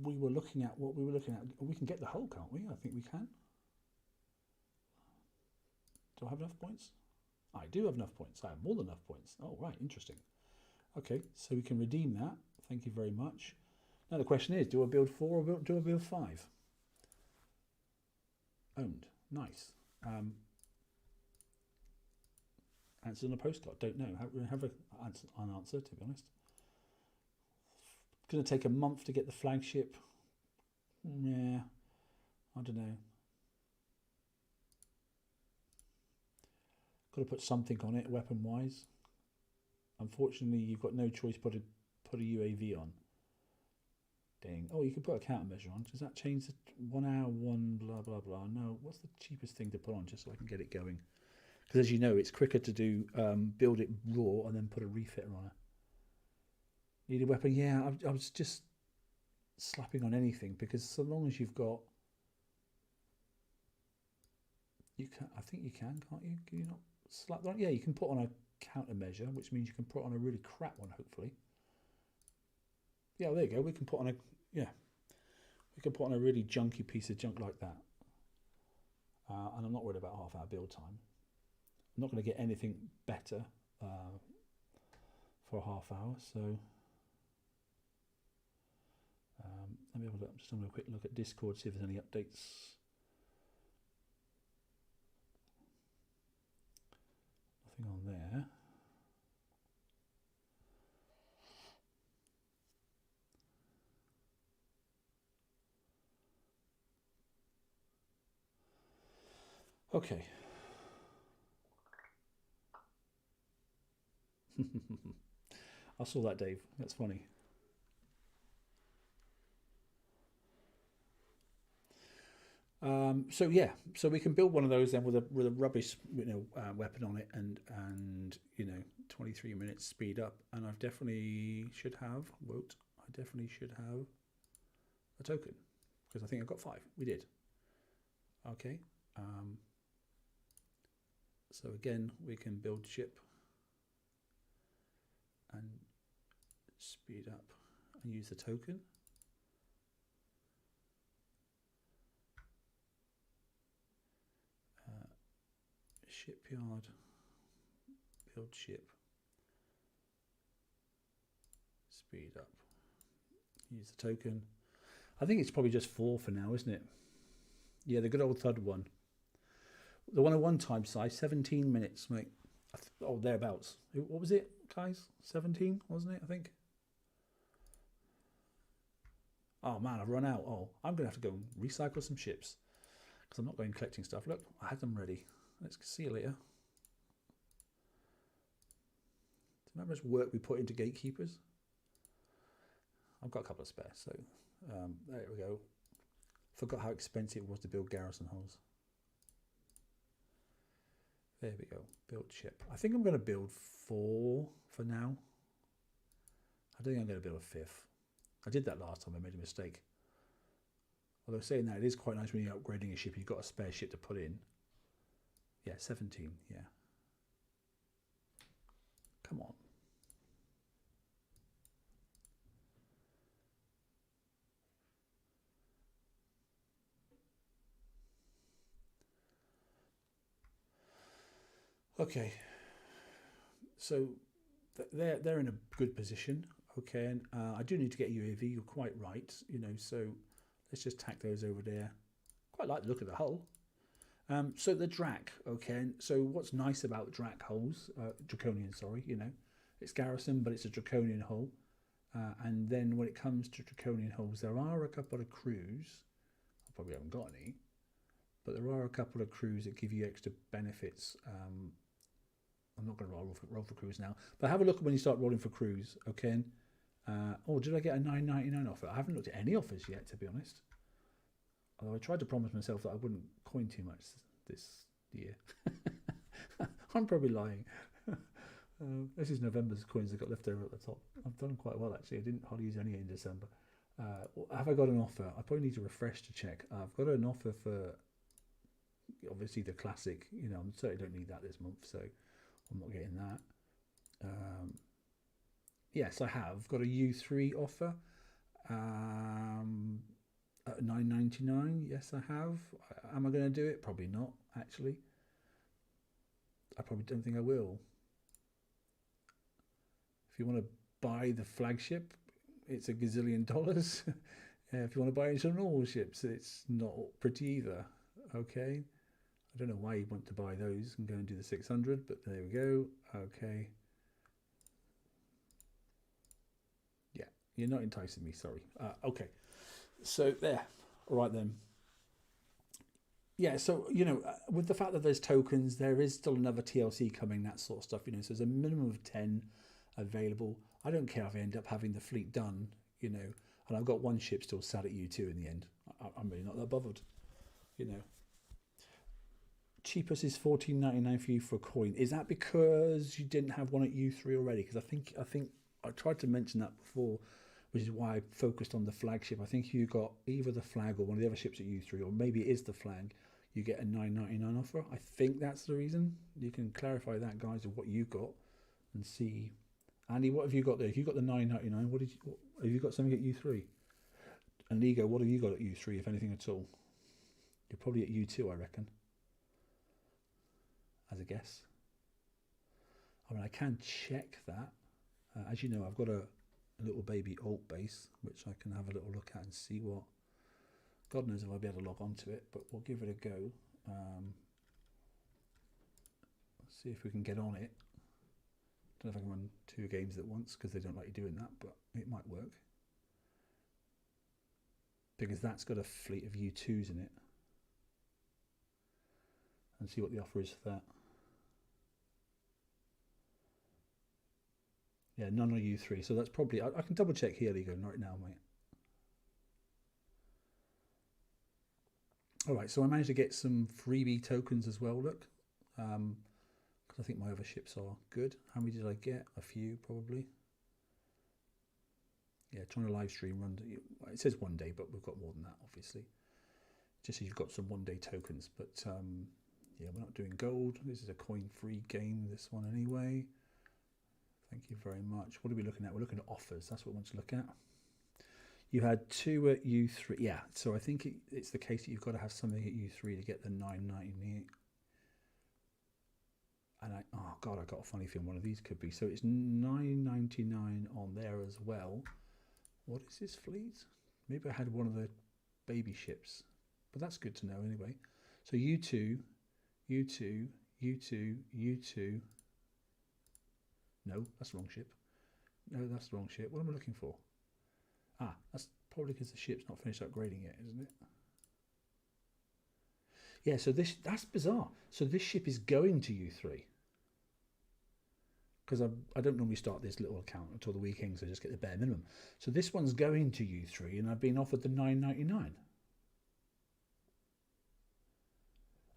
We were looking at what we were looking at. We can get the hull, can't we? I think we can. Do I have enough points? I do have enough points. I have more than enough points. Oh, right, interesting. Okay, so we can redeem that. Thank you very much. Now the question is, do I build 4 or do I build 5? Owned. Nice. Answer on a postcard. Don't know. Have an answer, to be honest. It's going to take a month to get the flagship. Yeah, I don't know. Got to put something on it, weapon-wise. Unfortunately, you've got no choice but to put a UAV on. Dang. Oh, you can put a countermeasure on. Does that change the 1 hour, 1 blah, blah, blah? No. What's the cheapest thing to put on just so I can get it going? Because as you know, it's quicker to do build it raw and then put a refitter on it. Need a weapon? Yeah, I was just slapping on anything, because so long as you've got... You can, I think you can, can't you? Can you not slap that on? Yeah, you can put on a countermeasure, which means you can put on a really crap one, hopefully. Yeah, well, there you go. We can put on a... Yeah. We can put on a really junky piece of junk like that. And I'm not worried about half-hour build time. I'm not going to get anything better for a half hour, so let me have a look. I'm just having a quick look at Discord, see if there's any updates. Nothing on there. Okay. I saw that, Dave. That's funny. So yeah, so we can build one of those then with a rubbish weapon on it, and 23 minutes speed up, and I definitely should have a token because I think I got 5. We did. Okay. So again, we can build ship and speed up and use the token. Shipyard, build ship, speed up, use the token. I think it's probably just 4 for now, isn't it? Yeah, the good old thud one. The 101 type size, 17 minutes, mate. Oh, thereabouts. What was it, guys? 17, wasn't it, I think? Oh, man, I've run out. Oh, I'm going to have to go and recycle some ships because I'm not going collecting stuff. Look, I had them ready. Let's see you later. Do you remember how much work we put into gatekeepers? I've got a couple of spares, so there we go. Forgot how expensive it was to build garrison hulls. There we go. Build ship. I think I'm going to build 4 for now. I don't think I'm going to build a 5th. I did that last time. I made a mistake. Although saying that, it is quite nice when you're upgrading a ship. You've got a spare ship to put in. Yeah, 17. Yeah. Come on. Okay. So they're in a good position. Okay, and I do need to get UAV. You're quite right. So let's just tack those over there. Quite like the look of the hull. So the Drac, okay, so what's nice about Drac hulls, Draconian, sorry, it's garrison, but it's a Draconian hull. And then when it comes to Draconian hulls, there are a couple of crews, I probably haven't got any, but there are a couple of crews that give you extra benefits. I'm not going to roll for crews now, but have a look when you start rolling for crews, okay? Oh, did I get a $9.99 offer? I haven't looked at any offers yet, to be honest. Although I tried to promise myself that I wouldn't coin too much this year. I'm probably lying. This is November's coins that got left over at the top. I've done quite well, actually. I didn't hardly use any in December. Have I got an offer? I probably need to refresh to check. I've got an offer for, obviously, the classic. I certainly don't need that this month, so I'm not getting that. Yes, I have got a U3 offer. At $9.99, yes, I have. Am I going to do it? Probably not, actually. I probably don't think I will. If you want to buy the flagship, it's $1 gazillion. If you want to buy into normal ships, it's not pretty either. Okay. I don't know why you want to buy those and go and do the 600, but there we go. Okay. Yeah, you're not enticing me, sorry. Okay. So there, all right then. Yeah, so with the fact that there's tokens, there is still another TLC coming, that sort of stuff. So there's a minimum of 10 available. I don't care if I end up having the fleet done, and I've got 1 ship still sat at U2 in the end. I'm really not that bothered, Cheapest is $14.99 for you for a coin. Is that because you didn't have one at U3 already? Because I think I tried to mention that before, which is why I focused on the flagship. I think you got either the flag or one of the other ships at U3, or maybe it is the flag. You get a $9.99 offer. I think that's the reason. You can clarify that, guys, of what you got and see. Andy, what have you got there? If you got the $9.99, what have you got something at U3? And Ligo, what have you got at U3, if anything at all? You're probably at U2, I reckon. As a guess. I mean, I can check that. As you know, I've got a little baby alt base, which I can have a little look at and see what. God knows if I'll be able to log on to it, but we'll give it a go. See if we can get on it. Don't know if I can run 2 games at once because they don't like you doing that, but it might work. Because that's got a fleet of U2s in it. And see what the offer is for that. Yeah, none on U3. So that's probably, I can double check here, Ligo, right now, mate. All right, so I managed to get some freebie tokens as well, look. Because I think my other ships are good. How many did I get? A few, probably. Yeah, trying to live stream run. It says 1 day, but we've got more than that, obviously. Just so you've got some 1 day tokens. But yeah, we're not doing gold. This is a coin-free game, this one anyway. Thank you very much. What are we looking at? We're looking at offers. That's what we want to look at. You had 2 at U3. Yeah, so I think it's the case that you've got to have something at U3 to get the 9.98. And oh god, I got a funny feeling one of these could be. So it's 9.99 on there as well. What is this fleet? Maybe I had one of the baby ships, but that's good to know anyway. So U2, U2, U2, U2. No, that's the wrong ship. No, that's the wrong ship. What am I looking for? Ah, that's probably because the ship's not finished upgrading yet, isn't it? Yeah, so that's bizarre. So this ship is going to U3. Because I don't normally start this little account until the weekend, so I just get the bare minimum. So this one's going to U3, and I've been offered the 9.99.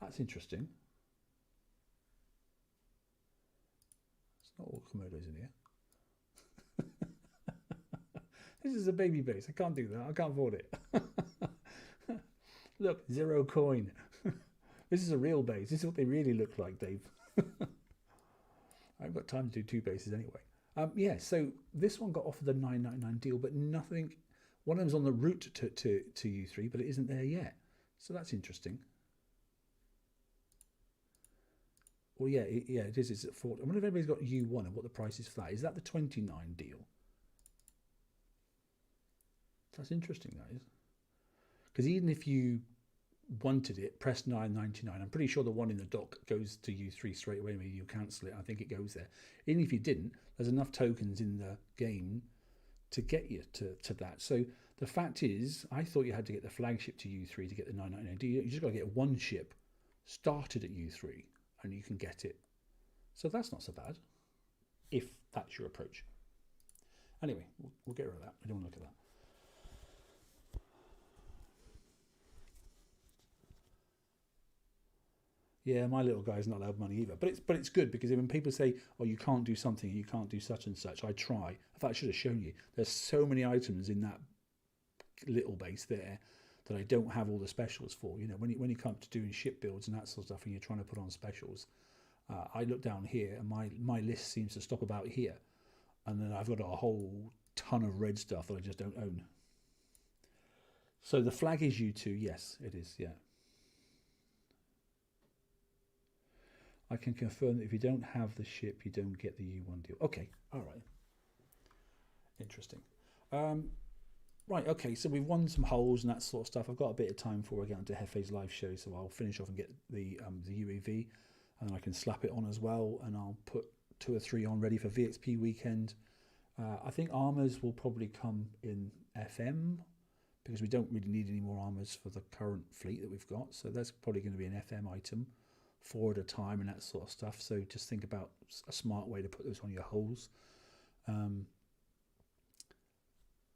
That's interesting. It's not all Komodos in here. This is a baby base. I can't do that. I can't afford it. Look, 0 coin. This is a real base. This is what they really look like, Dave. I haven't got time to do 2 bases anyway. Yeah, so this one got offered the 9.99 deal, but nothing. One of them's on the route to U3, but it isn't there yet. So that's interesting. Well, yeah, it is. It's at 40. I wonder if anybody's got U1 and what the price is for that. Is that the 29 deal? That's interesting, that is. Because even if you wanted it, press 9.99. I'm pretty sure the one in the dock goes to U3 straight away when you cancel it. I think it goes there. Even if you didn't, there's enough tokens in the game to get you to that. So the fact is, I thought you had to get the flagship to U3 to get the 9.99. You just got to get one ship started at U3 and you can get it. So that's not so bad, if that's your approach. Anyway, we'll get rid of that. We don't want to look at that. Yeah, my little guy's not allowed money either. But it's good because when people say, oh, you can't do something, you can't do such and such, I try. In fact, I should have shown you. There's so many items in that little base there that I don't have all the specials for. You know, when you come to doing ship builds and that sort of stuff and you're trying to put on specials, I look down here and my list seems to stop about here. And then I've got a whole ton of red stuff that I just don't own. So the flag is U2. Yes, it is, yeah. I can confirm that if you don't have the ship, you don't get the U1 deal. Okay, all right. Interesting. Right, okay, so we've won some holes and that sort of stuff. I've got a bit of time before I get onto Hefe's live show, so I'll finish off and get the UAV, and then I can slap it on as well, and I'll put 2 or 3 on ready for VXP weekend. I think armors will probably come in FM, because we don't really need any more armors for the current fleet that we've got, so that's probably going to be an FM item. 4 at a time and that sort of stuff. So just think about a smart way to put those on your holes.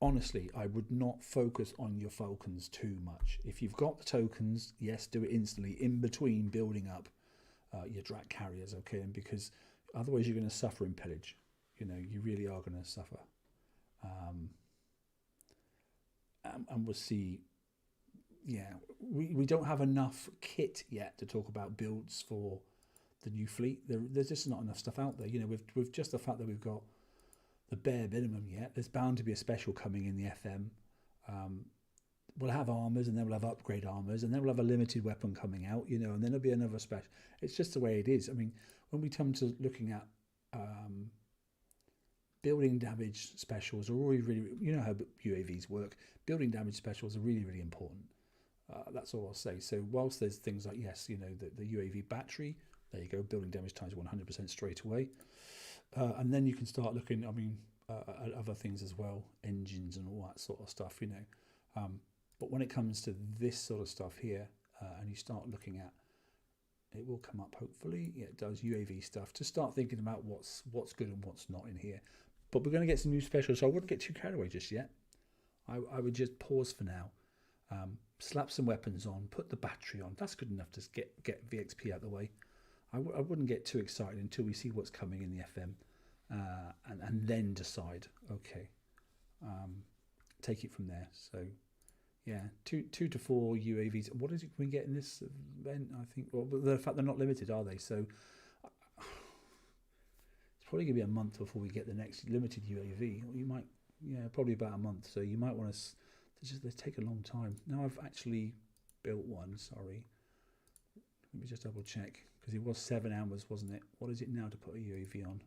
Honestly, I would not focus on your Falcons too much. If you've got the tokens, yes, do it instantly in between building up your Drat carriers, okay? And because otherwise you're going to suffer in pillage. You know, you really are going to suffer. And we'll see. Yeah, we don't have enough kit yet to talk about builds for the new fleet. There's just not enough stuff out there. You know, with just the fact that we've got the bare minimum yet, there's bound to be a special coming in the FM. We'll have armors, and then we'll have upgrade armors, and then we'll have a limited weapon coming out, you know, and then there'll be another special. It's just the way it is. I mean, when we come to looking at building damage specials are always really, you know how UAVs work. Building damage specials are really, really important. That's all I'll say. So whilst there's things like, yes, you know, the UAV battery, there you go, building damage times 100% straight away. And then you can start looking, I mean, at other things as well, engines and all that sort of stuff, you know. But when it comes to this sort of stuff here, and you start looking at, it will come up hopefully, yeah, it does, UAV stuff, to start thinking about what's good and what's not in here. But we're going to get some new specials, so I wouldn't get too carried away just yet. I would just pause for now. slap some weapons on, put the battery on. That's good enough to get VXP out of the way. I wouldn't get too excited until we see what's coming in the FM, and then decide, okay, take it from there. So yeah, two to four UAVs. What is it we get in this event? I think, well, the fact they're not limited, are they? So it's probably gonna be a month before we get the next limited UAV. You might, yeah, probably about a month. So you might want to. They take a long time. Now I've actually built one. Sorry, let me just double check, because it was 7 hours, wasn't it? What is it now to put a UAV on?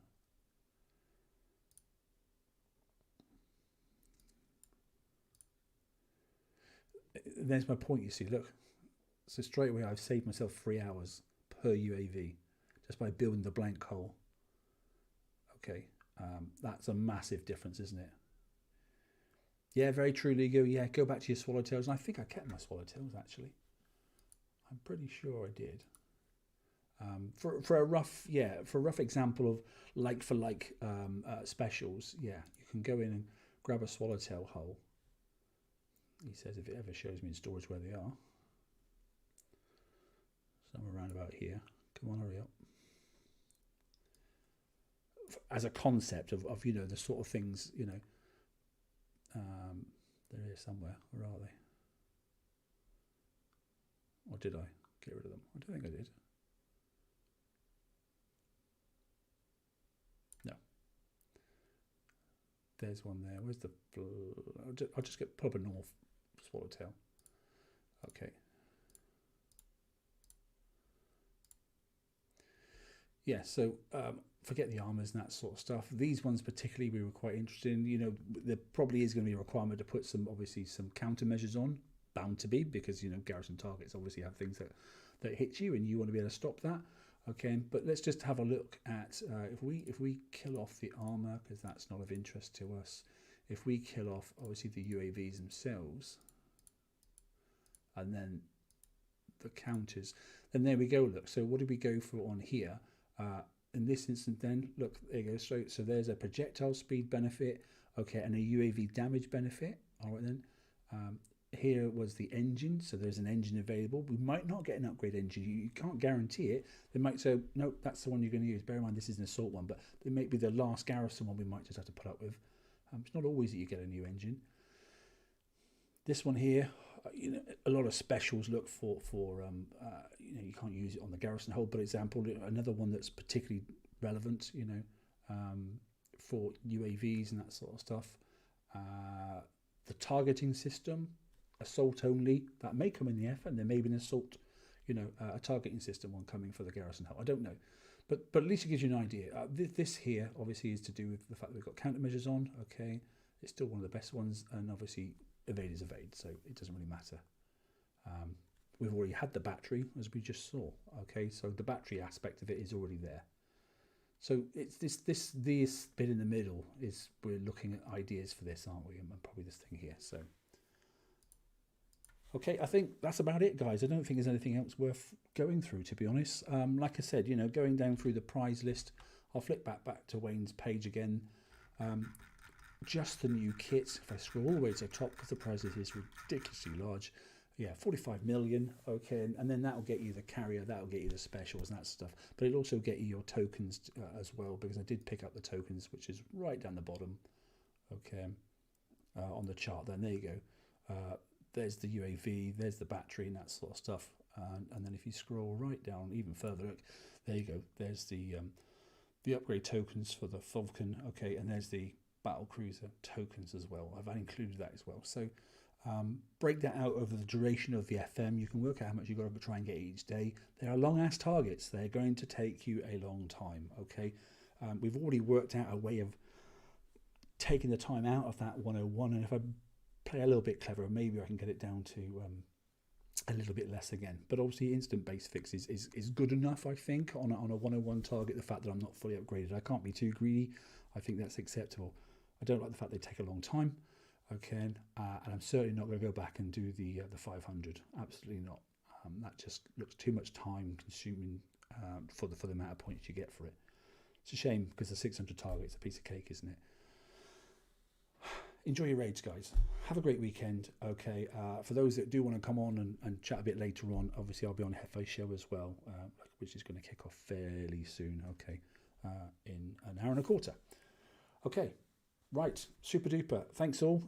There's my point, you see, look. So straight away I've saved myself 3 hours per UAV just by building the blank hull. Okay, that's a massive difference, isn't it? Yeah, very true, Lego. Yeah, go back to your swallowtails. And I think I kept my swallowtails, actually. I'm pretty sure I did. For a rough example of like for like specials, yeah, you can go in and grab a swallowtail hull. He says if it ever shows me in storage where they are. Somewhere around about here. Come on, hurry up. As a concept of you know, the sort of things, you know, they're here somewhere. Where are they? Or did I get rid of them? I don't think I did. No. There's one there. Where's the... I'll just get put up a normal swallowtail. Okay. Yeah, so forget the armors and that sort of stuff. These ones particularly we were quite interested in. You know, there probably is going to be a requirement to put obviously some countermeasures on. Bound to be, because, you know, garrison targets obviously have things that hit you and you want to be able to stop that. Okay, but let's just have a look at if we kill off the armor, because that's not of interest to us. If we kill off obviously the UAVs themselves and then the counters, then there we go. Look, so what did we go for on here? In this instance, then look, there you go. So there's a projectile speed benefit, okay, and a UAV damage benefit. All right then. Here was the engine, so there's an engine available. We might not get an upgrade engine. You can't guarantee it. They might say, no, that's the one you're going to use. Bear in mind, this is an assault one, but it may be the last garrison one we might just have to put up with. It's not always that you get a new engine. This one here, you know, a lot of specials look for you know, you can't use it on the garrison hull, but example, another one that's particularly relevant, you know, for UAVs and that sort of stuff. The targeting system, assault only, that may come in the F, and there may be an assault, you know, a targeting system one coming for the garrison hull. I don't know, but at least it gives you an idea. This here obviously is to do with the fact that we've got countermeasures on. Okay, it's still one of the best ones, and obviously evade is evade, so it doesn't really matter. We've already had the battery, as we just saw. Okay, so the battery aspect of it is already there. So it's this bit in the middle is we're looking at ideas for this, aren't we? And probably this thing here. So okay, I think that's about it, guys. I don't think there's anything else worth going through, to be honest. Like I said, you know, going down through the prize list, I'll flick back to Wayne's page again. Just the new kits. If I scroll all the way to the top, because the prize list is ridiculously large. Yeah, 45 million. Okay, and then that'll get you the carrier, that'll get you the specials and that stuff. But it'll also get you your tokens as well, because I did pick up the tokens, which is right down the bottom. Okay, on the chart. Then there you go. There's the UAV, there's the battery and that sort of stuff. And then if you scroll right down even further, look, there you go. There's the upgrade tokens for the Falcon. Okay, and there's the battle cruiser tokens as well. I've included that as well. So break that out over the duration of the FM. You can work out how much you've got to try and get each day. They are long ass targets. They're going to take you a long time. Okay, we've already worked out a way of taking the time out of that 101, and if I play a little bit clever, maybe I can get it down to a little bit less again. But obviously instant base fix is good enough, I think, on a 101 target. The fact that I'm not fully upgraded, I can't be too greedy. I think that's acceptable. I don't like the fact they take a long time. Okay, and I'm certainly not going to go back and do the 500. Absolutely not. That just looks too much time consuming for the amount of points you get for it. It's a shame, because the 600 target's a piece of cake, isn't it? enjoy your raids, guys. Have a great weekend. Okay, for those that do want to come on and chat a bit later on, obviously I'll be on Hefe show as well, which is going to kick off fairly soon. Okay, in an hour and a quarter. Okay, right, super duper. Thanks all.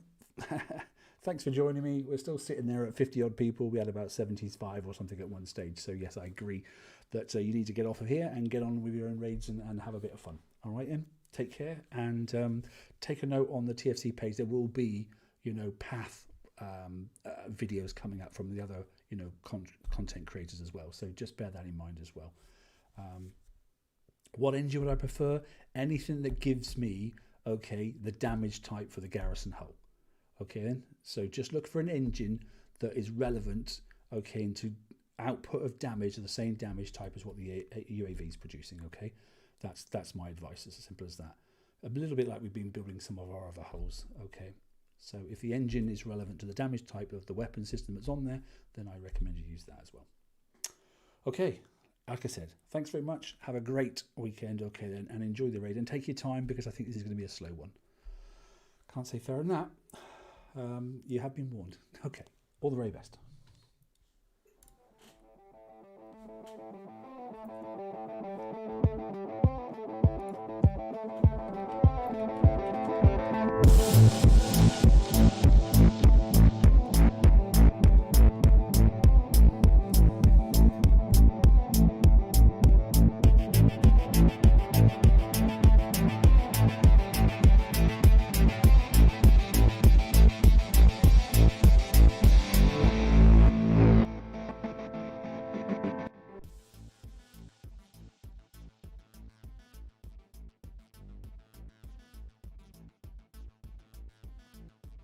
Thanks for joining me. We're still sitting there at 50 odd people. We had about 75 or something at one stage. So yes, I agree that you need to get off of here and get on with your own raids and have a bit of fun. All right, then. Take care, and take a note on the TFC page. There will be, path videos coming up from the other, content creators as well. So just bear that in mind as well. What engine would I prefer? Anything that gives me, the damage type for the garrison hull. Okay, then. So just look for an engine that is relevant, into output of damage of the same damage type as what the UAV is producing. Okay, that's my advice. It's as simple as that. A little bit like we've been building some of our other hulls. Okay, so if the engine is relevant to the damage type of the weapon system that's on there, then I recommend you use that as well. Okay, like I said, thanks very much. Have a great weekend. Okay, then, and enjoy the raid and take your time, because I think this is going to be a slow one. Can't say fairer than that. You have been warned. Okay, all the very best.